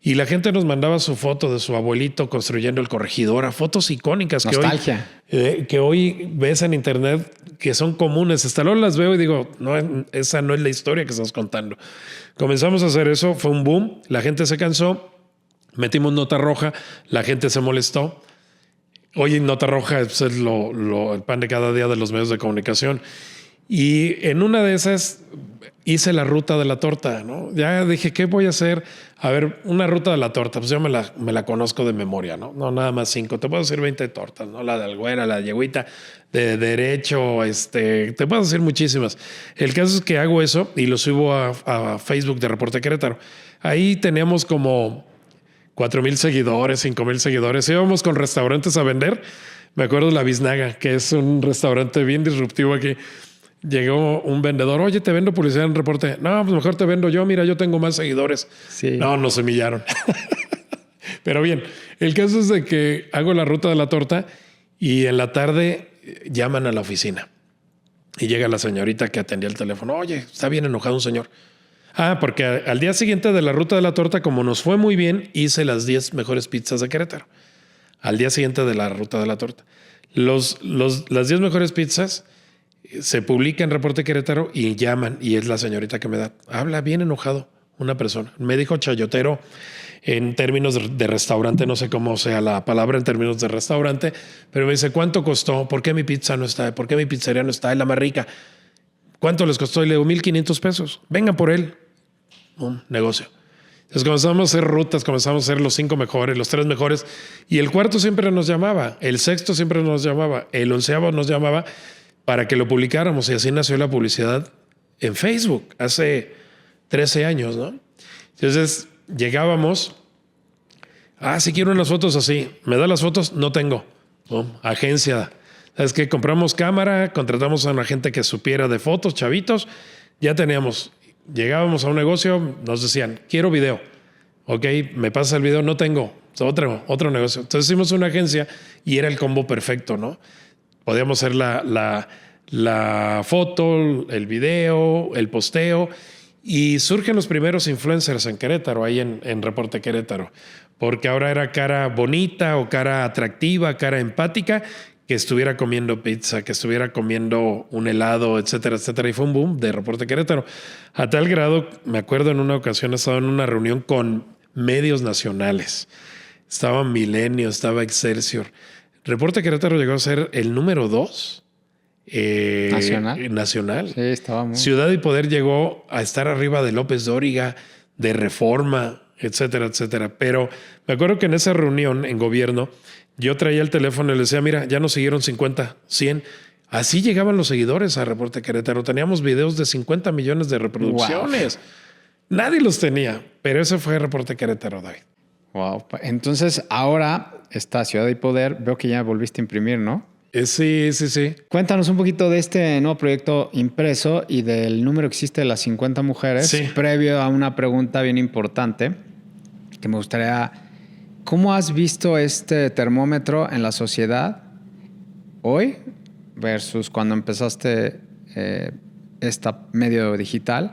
y la gente nos mandaba su foto de su abuelito construyendo el Corregidora, fotos icónicas Nostalgia. que hoy ves en internet que son comunes. Hasta luego las veo y digo, no, esa no es la historia que estás contando. Comenzamos a hacer eso, fue un boom, la gente se cansó, metimos nota roja, la gente se molestó. Hoy Nota Roja es el pan de cada día de los medios de comunicación. Y en una de esas hice la ruta de la torta, ¿no? Ya dije, ¿qué voy a hacer? A ver, una ruta de la torta, pues yo me la conozco de memoria, ¿no? No, nada más 5. Te puedo decir 20 tortas, ¿no? La de Alguera, la de Yegüita, de derecho, te puedo decir muchísimas. El caso es que hago eso y lo subo a Facebook de Reporte Querétaro. Ahí teníamos como 4,000 seguidores, 5,000 seguidores. Íbamos con restaurantes a vender. Me acuerdo de La Biznaga, que es un restaurante bien disruptivo aquí. Llegó un vendedor, oye, te vendo publicidad en Reporte. No, pues mejor te vendo yo. Mira, yo tengo más seguidores. Sí. No, nos humillaron. Pero bien, el caso es de que hago la ruta de la torta y en la tarde llaman a la oficina. Y llega la señorita que atendía el teléfono. Oye, está bien enojado un señor. Porque al día siguiente de la ruta de la torta, como nos fue muy bien, hice las 10 mejores pizzas de Querétaro. Al día siguiente de la ruta de la torta. Las 10 mejores pizzas se publican en Reporte Querétaro y llaman y es la señorita que me da. Habla bien enojado una persona. Me dijo chayotero en términos de restaurante, no sé cómo sea la palabra en términos de restaurante, pero me dice, ¿cuánto costó? ¿Por qué mi pizza no está? ¿Por qué mi pizzería no está? Es la más rica. ¿Cuánto les costó? Y le digo, 1,500 pesos. Vengan por él. Un negocio. Entonces comenzamos a hacer rutas, comenzamos a hacer los 5 mejores, los 3 mejores. Y el cuarto siempre nos llamaba. El sexto siempre nos llamaba. El 11º nos llamaba para que lo publicáramos. Y así nació la publicidad en Facebook hace 13 años, ¿no? Entonces llegábamos. Si quiero unas fotos así. ¿Me da las fotos? No tengo. Agencia. ¿Sabes qué? Compramos cámara, contratamos a una gente que supiera de fotos, chavitos. Ya teníamos. Llegábamos a un negocio, nos decían, quiero video. Ok, me pasa el video, no tengo. Otro negocio. Entonces hicimos una agencia y era el combo perfecto, ¿no? Podíamos hacer la foto, el video, el posteo. Y surgen los primeros influencers en Querétaro, ahí en Reporte Querétaro. Porque ahora era cara bonita o cara atractiva, cara empática, que estuviera comiendo pizza, que estuviera comiendo un helado, etcétera, etcétera. Y fue un boom de Reporte Querétaro. A tal grado, me acuerdo en una ocasión estaba en una reunión con medios nacionales. Estaba Milenio, estaba Excelsior. Reporte Querétaro llegó a ser el número 2 nacional. Sí, estaba muy... Ciudad y Poder llegó a estar arriba de López Dóriga, de Reforma, etcétera, etcétera. Pero me acuerdo que en esa reunión en gobierno yo traía el teléfono y le decía, mira, ya nos siguieron 50, 100. Así llegaban los seguidores a Reporte Querétaro. Teníamos videos de 50 millones de reproducciones. Wow. Nadie los tenía, pero ese fue Reporte Querétaro, David. Wow. Entonces, ahora esta Ciudad y Poder, veo que ya volviste a imprimir, ¿no? Sí. Cuéntanos un poquito de este nuevo proyecto impreso y del número que existe de las 50 mujeres. Sí. Previo a una pregunta bien importante que me gustaría... ¿Cómo has visto este termómetro en la sociedad hoy versus cuando empezaste esta medio digital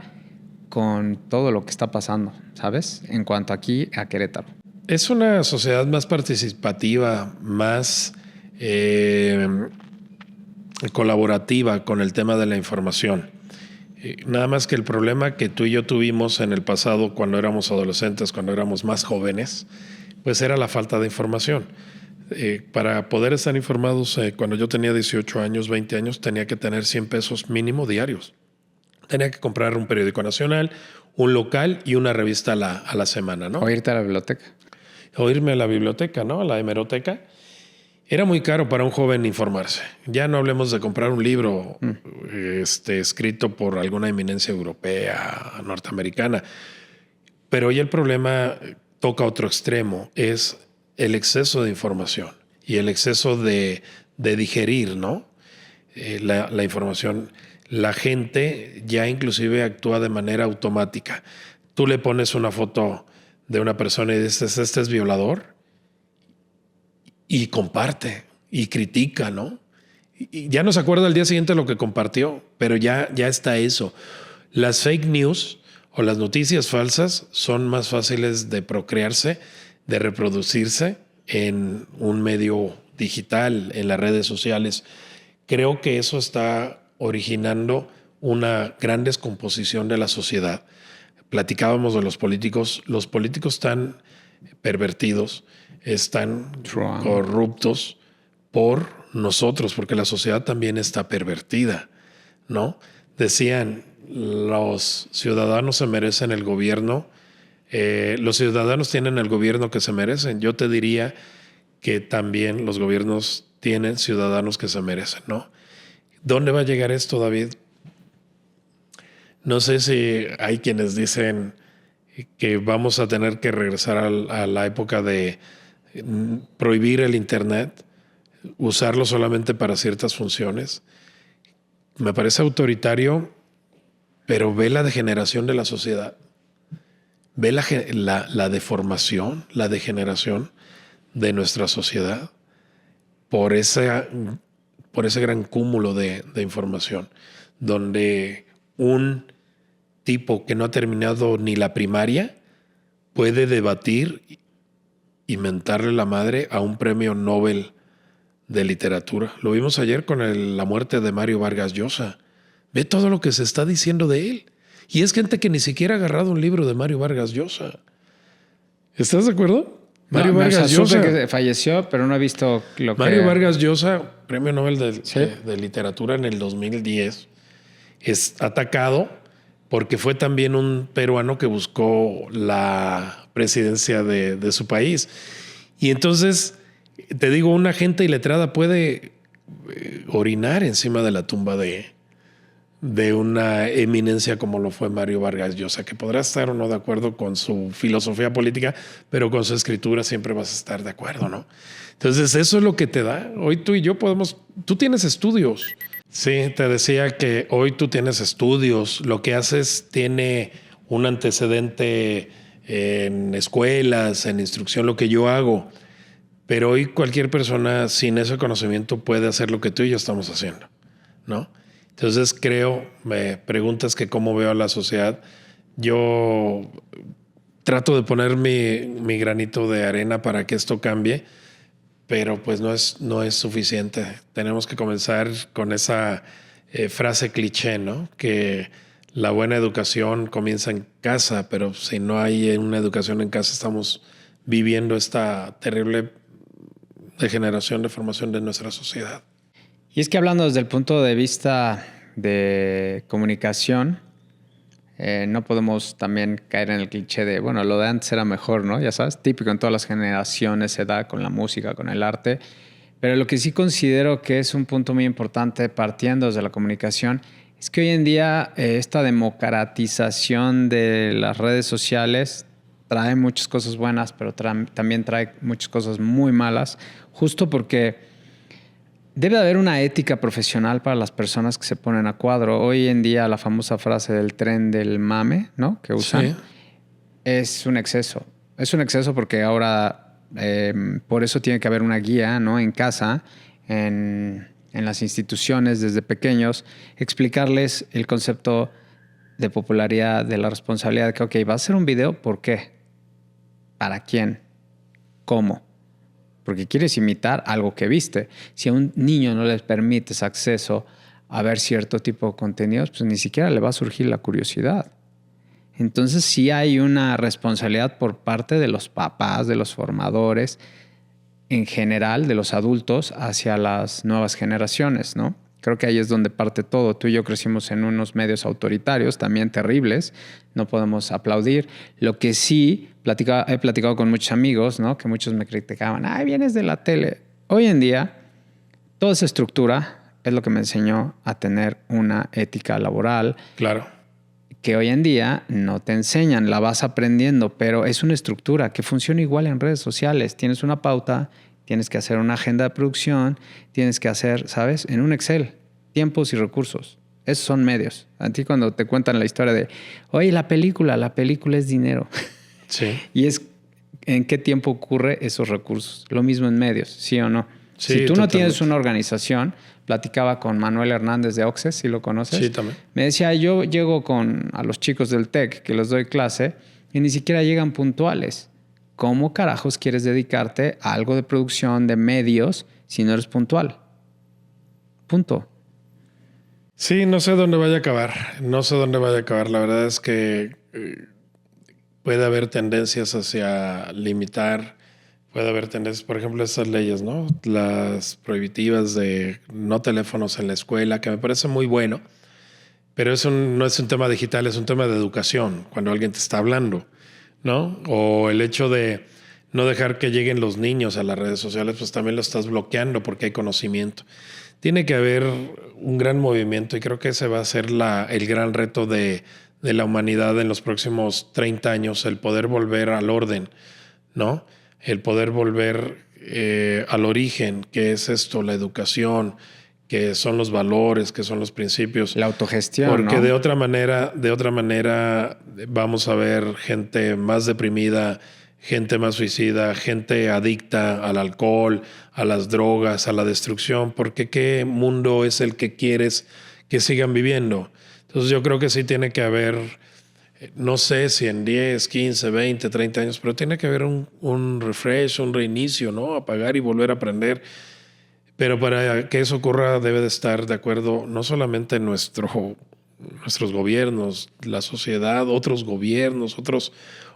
con todo lo que está pasando, ¿sabes? En cuanto aquí a Querétaro. Es una sociedad más participativa, más colaborativa con el tema de la información. Nada más que el problema que tú y yo tuvimos en el pasado cuando éramos adolescentes, cuando éramos más jóvenes, pues era la falta de información. Para poder estar informados, cuando yo tenía 18 años, 20 años, tenía que tener 100 pesos mínimo diarios. Tenía que comprar un periódico nacional, un local y una revista a la semana, ¿no? O irte a la biblioteca. O irme a la biblioteca, ¿no? A la hemeroteca. Era muy caro para un joven informarse. Ya no hablemos de comprar un libro escrito por alguna eminencia europea, norteamericana. Pero hoy el problema toca otro extremo, es el exceso de información y el exceso de digerir, ¿no? La información. La gente ya inclusive actúa de manera automática. Tú le pones una foto de una persona y dices, este es violador, y comparte y critica, ¿no? Y ya no se acuerda al día siguiente lo que compartió, pero ya está eso. Las fake news o las noticias falsas son más fáciles de procrearse, de reproducirse en un medio digital, en las redes sociales. Creo que eso está originando una gran descomposición de la sociedad. Platicábamos de los políticos están pervertidos, están corruptos por nosotros, porque la sociedad también está pervertida, ¿no? Decían, los ciudadanos se merecen el gobierno, los ciudadanos tienen el gobierno que se merecen. Yo te diría que también los gobiernos tienen ciudadanos que se merecen, ¿no? ¿Dónde va a llegar esto, David? No sé si hay quienes dicen que vamos a tener que regresar a la época de prohibir el Internet, usarlo solamente para ciertas funciones. Me parece autoritario, pero ve la degeneración de la sociedad. Ve la deformación, la degeneración de nuestra sociedad por ese gran cúmulo de información, donde un tipo que no ha terminado ni la primaria puede debatir y mentarle la madre a un premio Nobel de literatura. Lo vimos ayer con la muerte de Mario Vargas Llosa. Ve todo lo que se está diciendo de él. Y es gente que ni siquiera ha agarrado un libro de Mario Vargas Llosa. ¿Estás de acuerdo? Mario Vargas Llosa. Que falleció, pero no he visto lo que... Mario Vargas Llosa, premio Nobel de literatura en el 2010, es atacado porque fue también un peruano que buscó la presidencia de su país. Y entonces, te digo, una gente iletrada puede orinar encima de la tumba de una eminencia como lo fue Mario Vargas Llosa, que podrá estar o no de acuerdo con su filosofía política, pero con su escritura siempre vas a estar de acuerdo, ¿no? Entonces, eso es lo que te da. Hoy tú y yo tú tienes estudios. Sí, te decía que hoy tú tienes estudios, lo que haces tiene un antecedente en escuelas, en instrucción, lo que yo hago, pero hoy cualquier persona sin ese conocimiento puede hacer lo que tú y yo estamos haciendo, ¿no? Entonces me preguntas que cómo veo a la sociedad, yo trato de poner mi granito de arena para que esto cambie, pero pues no es suficiente. Tenemos que comenzar con esa frase cliché, ¿no? Que la buena educación comienza en casa, pero si no hay una educación en casa, estamos viviendo esta terrible degeneración, deformación de nuestra sociedad. Y es que hablando desde el punto de vista de comunicación, no podemos también caer en el cliché de, bueno, lo de antes era mejor, ¿no? Ya sabes, típico en todas las generaciones se da con la música, con el arte. Pero lo que sí considero que es un punto muy importante partiendo desde la comunicación es que hoy en día esta democratización de las redes sociales trae muchas cosas buenas, pero también trae muchas cosas muy malas, justo porque debe haber una ética profesional para las personas que se ponen a cuadro. Hoy en día la famosa frase del tren del mame, ¿no? Que usan, es un exceso. Es un exceso porque ahora por eso tiene que haber una guía, ¿no? En casa, en las instituciones desde pequeños, explicarles el concepto de popularidad, de la responsabilidad, de que, ok, vas a hacer un video, ¿por qué? ¿Para quién? ¿Cómo? Porque quieres imitar algo que viste. Si a un niño no les permites acceso a ver cierto tipo de contenidos, pues ni siquiera le va a surgir la curiosidad. Entonces sí hay una responsabilidad por parte de los papás, de los formadores, en general, de los adultos, hacia las nuevas generaciones, ¿no? Creo que ahí es donde parte todo. Tú y yo crecimos en unos medios autoritarios, también terribles. No podemos aplaudir. Lo que sí, he platicado con muchos amigos, ¿no? Que muchos me criticaban. ¡Ay, vienes de la tele! Hoy en día, toda esa estructura es lo que me enseñó a tener una ética laboral. Claro. Que hoy en día no te enseñan, la vas aprendiendo, pero es una estructura que funciona igual en redes sociales. Tienes una pauta, tienes que hacer una agenda de producción, tienes que hacer, ¿sabes? En un Excel, tiempos y recursos. Esos son medios. A ti cuando te cuentan la historia de, oye, la película es dinero. Sí. Y es en qué tiempo ocurre esos recursos. Lo mismo en medios, ¿sí o no? Sí, si tú no totalmente. tienes una organización, platicaba con Manuel Hernández de Oxes, si lo conoces. Sí, también. Me decía, yo llego a los chicos del TEC que les doy clase y ni siquiera llegan puntuales. ¿Cómo carajos quieres dedicarte a algo de producción de medios si no eres puntual? Punto. Sí, no sé dónde vaya a acabar. No sé dónde vaya a acabar. La verdad es que puede haber tendencias hacia limitar. Puede haber tendencias, por ejemplo, estas leyes, ¿no? Las prohibitivas de no teléfonos en la escuela, que me parece muy bueno. Pero eso no es un tema digital, es un tema de educación, cuando alguien te está hablando, ¿no? O el hecho de no dejar que lleguen los niños a las redes sociales, pues también lo estás bloqueando porque hay conocimiento. Tiene que haber un gran movimiento y creo que ese va a ser el gran reto de la humanidad en los próximos 30 años, el poder volver al orden, ¿no? El poder volver al origen, que es esto, la educación, que son los valores, que son los principios. La autogestión, Porque ¿no? de otra manera vamos a ver gente más deprimida, gente más suicida, gente adicta al alcohol, a las drogas, a la destrucción, porque ¿qué mundo es el que quieres que sigan viviendo? Entonces yo creo que sí tiene que haber, no sé si en 10, 15, 20, 30 años, pero tiene que haber un refresh, un reinicio, ¿no? Apagar y volver a aprender. Pero para que eso ocurra debe de estar de acuerdo no solamente nuestros gobiernos, la sociedad, otros gobiernos,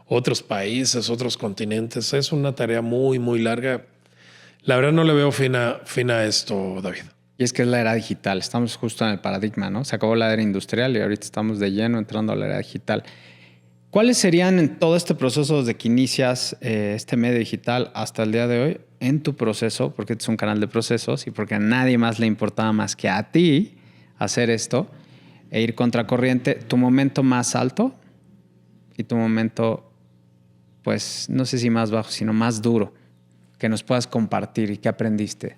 otros países, otros continentes. Es una tarea muy, muy larga. La verdad no le veo fin a esto, David. Y es que es la era digital. Estamos justo en el paradigma, ¿no? Se acabó la era industrial y ahorita estamos de lleno entrando a la era digital. ¿Cuáles serían en todo este proceso desde que inicias este medio digital hasta el día de hoy, en tu proceso, porque este es un canal de procesos y porque a nadie más le importaba más que a ti hacer esto e ir contracorriente, tu momento más alto y tu momento, pues, no sé si más bajo, sino más duro, que nos puedas compartir y que aprendiste?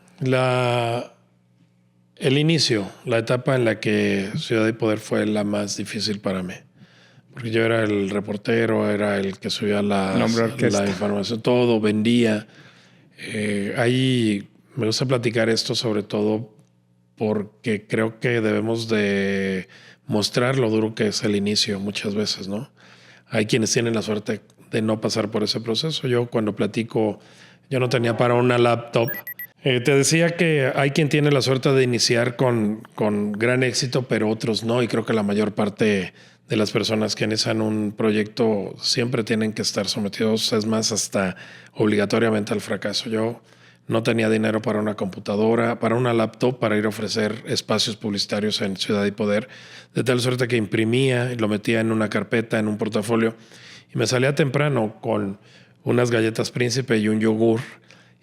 El inicio, la etapa en la que Ciudad y Poder fue la más difícil para mí. Porque yo era el reportero, era el que subía la información, todo, vendía. Ahí me gusta platicar esto sobre todo porque creo que debemos de mostrar lo duro que es el inicio muchas veces, ¿no? Hay quienes tienen la suerte de no pasar por ese proceso. Yo cuando platico, yo no tenía para una laptop. Te decía que hay quien tiene la suerte de iniciar con gran éxito, pero otros no. Y creo que la mayor parte de las personas que inician un proyecto siempre tienen que estar sometidos, es más, hasta obligatoriamente al fracaso. Yo no tenía dinero para una computadora, para una laptop, para ir a ofrecer espacios publicitarios en Ciudad y Poder, de tal suerte que imprimía y lo metía en una carpeta, en un portafolio, y me salía temprano con unas galletas Príncipe y un yogur,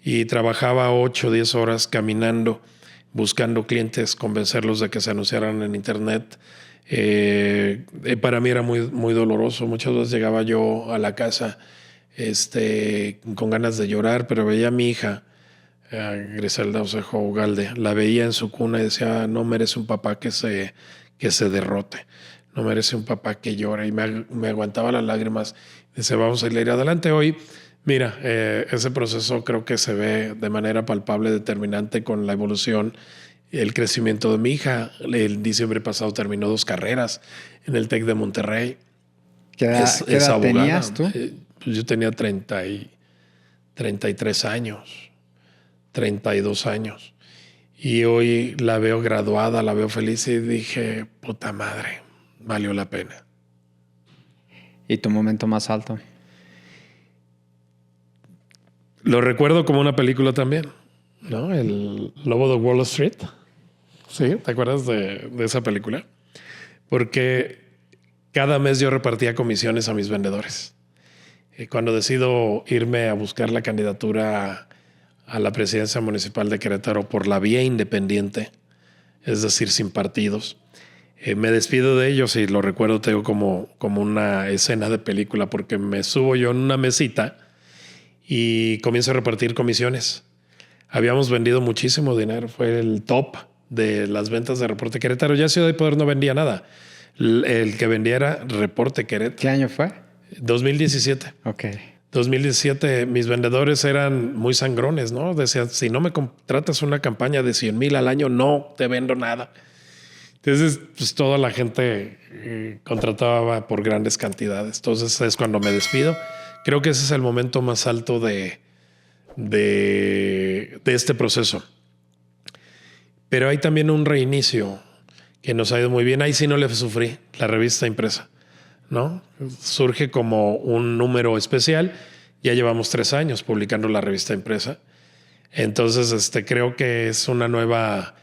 y trabajaba 8 o 10 horas caminando, buscando clientes, convencerlos de que se anunciaran en internet. Para mí era muy, muy doloroso. Muchas veces llegaba yo a la casa con ganas de llorar, pero veía a mi hija, Griselda Osejo Ugalde, la veía en su cuna y decía, no merece un papá que se derrote, no merece un papá que llore, y me aguantaba las lágrimas. Dice, vamos a ir adelante hoy. Mira, ese proceso creo que se ve de manera palpable, determinante con la evolución, el crecimiento de mi hija. El diciembre pasado terminó 2 carreras en el TEC de Monterrey. ¿Qué edad tenías tú? Pues yo tenía 33 años, 32 años. Y hoy la veo graduada, la veo feliz y dije, puta madre, valió la pena. ¿Y tu momento más alto? Lo recuerdo como una película también, ¿no? El Lobo de Wall Street. ¿Sí? ¿Te acuerdas de esa película? Porque cada mes yo repartía comisiones a mis vendedores. Y cuando decido irme a buscar la candidatura a la presidencia municipal de Querétaro por la vía independiente, es decir, sin partidos, me despido de ellos y lo recuerdo, tengo como una escena de película, porque me subo yo en una mesita y comienzo a repartir comisiones. Habíamos vendido muchísimo dinero, fue el top de las ventas de Reporte Querétaro. Ya Ciudad y Poder no vendía nada. El que vendía era Reporte Querétaro. ¿Qué año fue? 2017. Ok. 2017 mis vendedores eran muy sangrones, ¿no? Decían, si no me contratas una campaña de 100,000 al año, no te vendo nada. Entonces, pues toda la gente contrataba por grandes cantidades. Entonces es cuando me despido. Creo que ese es el momento más alto de este proceso. Pero hay también un reinicio que nos ha ido muy bien. Ahí sí no le sufrí, la revista impresa, ¿no? Surge como un número especial. Ya llevamos 3 años publicando la revista impresa. Entonces, creo que es una nueva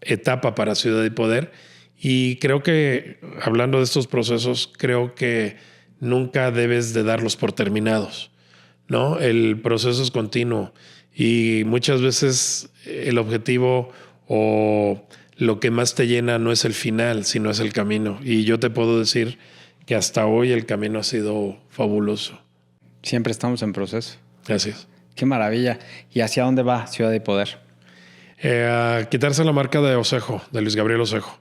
etapa para Ciudad y Poder. Y creo que, hablando de estos procesos, creo que nunca debes de darlos por terminados, ¿no? El proceso es continuo y muchas veces el objetivo o lo que más te llena no es el final, sino es el camino. Y yo te puedo decir que hasta hoy el camino ha sido fabuloso. Siempre estamos en proceso. Gracias. Qué maravilla. ¿Y hacia dónde va Ciudad y Poder? A quitarse la marca de Osejo, de Luis Gabriel Osejo.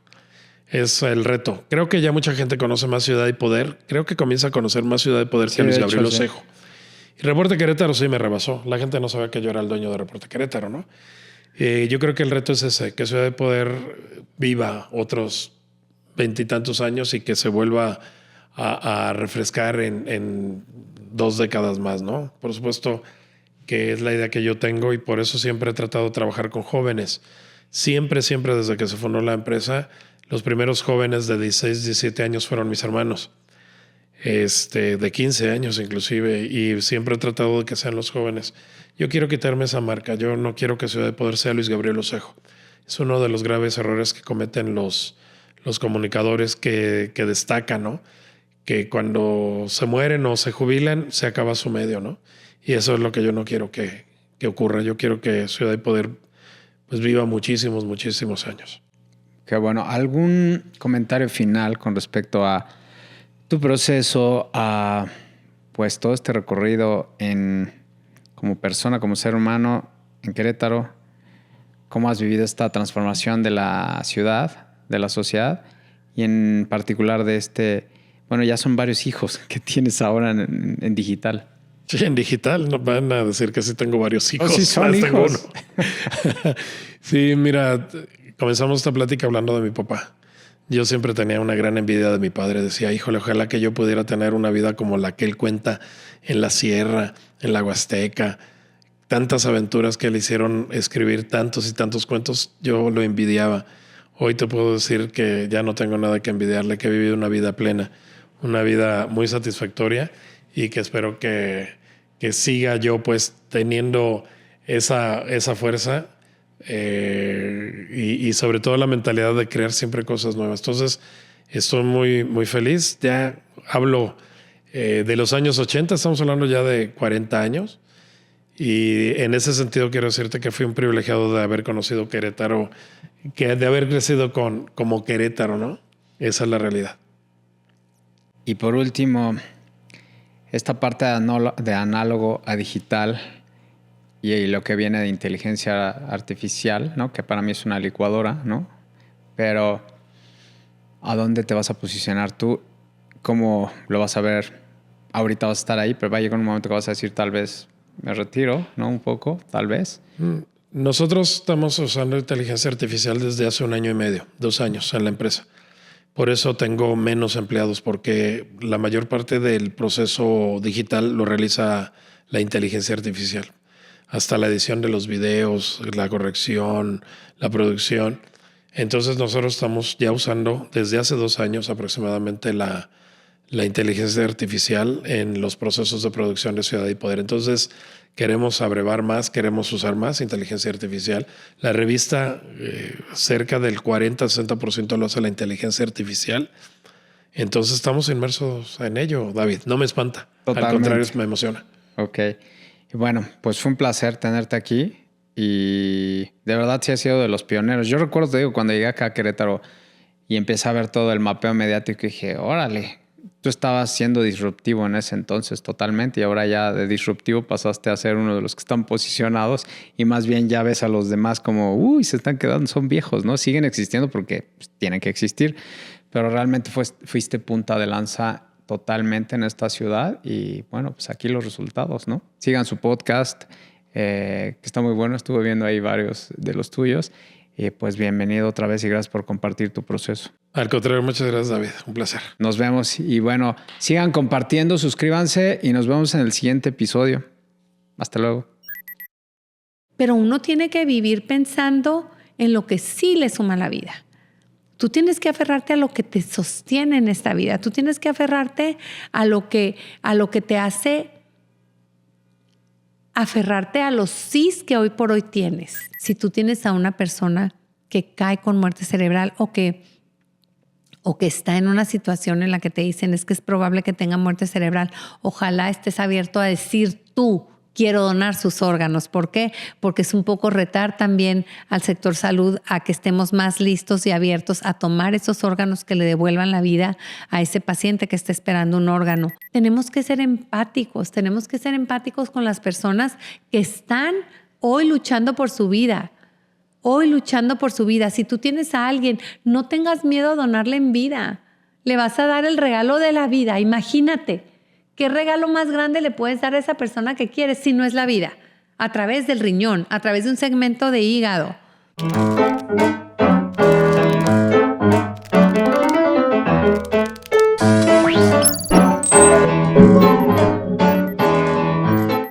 Es el reto. Creo que ya mucha gente conoce más Ciudad y Poder. Creo que comienza a conocer más Ciudad y Poder que Luis Gabriel Osejo. Y Reporte Querétaro sí me rebasó. La gente no sabía que yo era el dueño de Reporte Querétaro, ¿no? Yo creo que el reto es ese, que Ciudad y Poder viva otros 20 y tantos años y que se vuelva a refrescar en 2 décadas más, ¿no? Por supuesto que es la idea que yo tengo y por eso siempre he tratado de trabajar con jóvenes. Siempre desde que se fundó la empresa, los primeros jóvenes de 16, 17 años fueron mis hermanos. De 15 años inclusive, y siempre he tratado de que sean los jóvenes. Yo quiero quitarme esa marca. Yo no quiero que Ciudad de Poder sea Luis Gabriel Osejo. Es uno de los graves errores que cometen los comunicadores que destacan, ¿no? Que cuando se mueren o se jubilan, se acaba su medio, ¿no? Y eso es lo que yo no quiero que ocurra. Yo quiero que Ciudad de Poder pues viva muchísimos años. Qué bueno. ¿Algún comentario final con respecto a tu proceso, a pues todo este recorrido como persona, como ser humano en Querétaro? ¿Cómo has vivido esta transformación de la ciudad, de la sociedad? Y en particular de bueno, ya son varios hijos que tienes ahora en digital. Sí, en digital no van a decir que sí tengo varios hijos. Sí, son hijos. Tengo uno. Sí, mira, comenzamos esta plática hablando de mi papá. Yo siempre tenía una gran envidia de mi padre. Decía, híjole, ojalá que yo pudiera tener una vida como la que él cuenta en la sierra, en la Huasteca. Tantas aventuras que le hicieron escribir tantos y tantos cuentos, yo lo envidiaba. Hoy te puedo decir que ya no tengo nada que envidiarle, que he vivido una vida plena, una vida muy satisfactoria y que espero que siga yo pues teniendo esa fuerza. Y sobre todo la mentalidad de crear siempre cosas nuevas. Entonces estoy muy feliz. Ya hablo de los años 80, estamos hablando ya de 40 años y en ese sentido quiero decirte que fui un privilegiado de haber conocido Querétaro, de haber crecido como Querétaro, ¿no? Esa es la realidad. Y por último, esta parte de análogo a digital y lo que viene de inteligencia artificial, ¿no? Que para mí es una licuadora, ¿no? Pero ¿a dónde te vas a posicionar tú? ¿Cómo lo vas a ver? Ahorita vas a estar ahí, pero va a llegar un momento que vas a decir, tal vez me retiro, ¿no? Un poco, tal vez. Nosotros estamos usando inteligencia artificial desde hace 1 año y medio, 2 años en la empresa. Por eso tengo menos empleados, porque la mayor parte del proceso digital lo realiza la inteligencia artificial. Hasta la edición de los videos, la corrección, la producción. Entonces nosotros estamos ya usando desde hace 2 años aproximadamente la inteligencia artificial en los procesos de producción de Ciudad y Poder. Entonces queremos abrevar más, queremos usar más inteligencia artificial. La revista cerca del 40-60% lo hace la inteligencia artificial. Entonces estamos inmersos en ello, David. No me espanta. Totalmente. Al contrario, me emociona. Ok. Y bueno, pues fue un placer tenerte aquí y de verdad sí has sido de los pioneros. Yo recuerdo, te digo, cuando llegué acá a Querétaro y empecé a ver todo el mapeo mediático y dije, órale, tú estabas siendo disruptivo en ese entonces totalmente y ahora ya de disruptivo pasaste a ser uno de los que están posicionados y más bien ya ves a los demás como, uy, se están quedando, son viejos, ¿no? Siguen existiendo porque pues, tienen que existir, pero realmente fuiste punta de lanza totalmente en esta ciudad y bueno, pues aquí los resultados, ¿no? Sigan su podcast, que está muy bueno. Estuve viendo ahí varios de los tuyos. Y pues bienvenido otra vez y gracias por compartir tu proceso. Al contrario, muchas gracias, David. Un placer. Nos vemos y bueno, sigan compartiendo, suscríbanse y nos vemos en el siguiente episodio. Hasta luego. Pero uno tiene que vivir pensando en lo que sí le suma a la vida. Tú tienes que aferrarte a lo que te sostiene en esta vida. Tú tienes que aferrarte a lo que te hace aferrarte a los sís que hoy por hoy tienes. Si tú tienes a una persona que cae con muerte cerebral o que está en una situación en la que te dicen es que es probable que tenga muerte cerebral, ojalá estés abierto a decir tú, quiero donar sus órganos. ¿Por qué? Porque es un poco retar también al sector salud a que estemos más listos y abiertos a tomar esos órganos que le devuelvan la vida a ese paciente que está esperando un órgano. Tenemos que ser empáticos con las personas que están hoy luchando por su vida. Si tú tienes a alguien, no tengas miedo a donarle en vida. Le vas a dar el regalo de la vida. Imagínate. ¿Qué regalo más grande le puedes dar a esa persona que quieres si no es la vida? A través del riñón, a través de un segmento de hígado.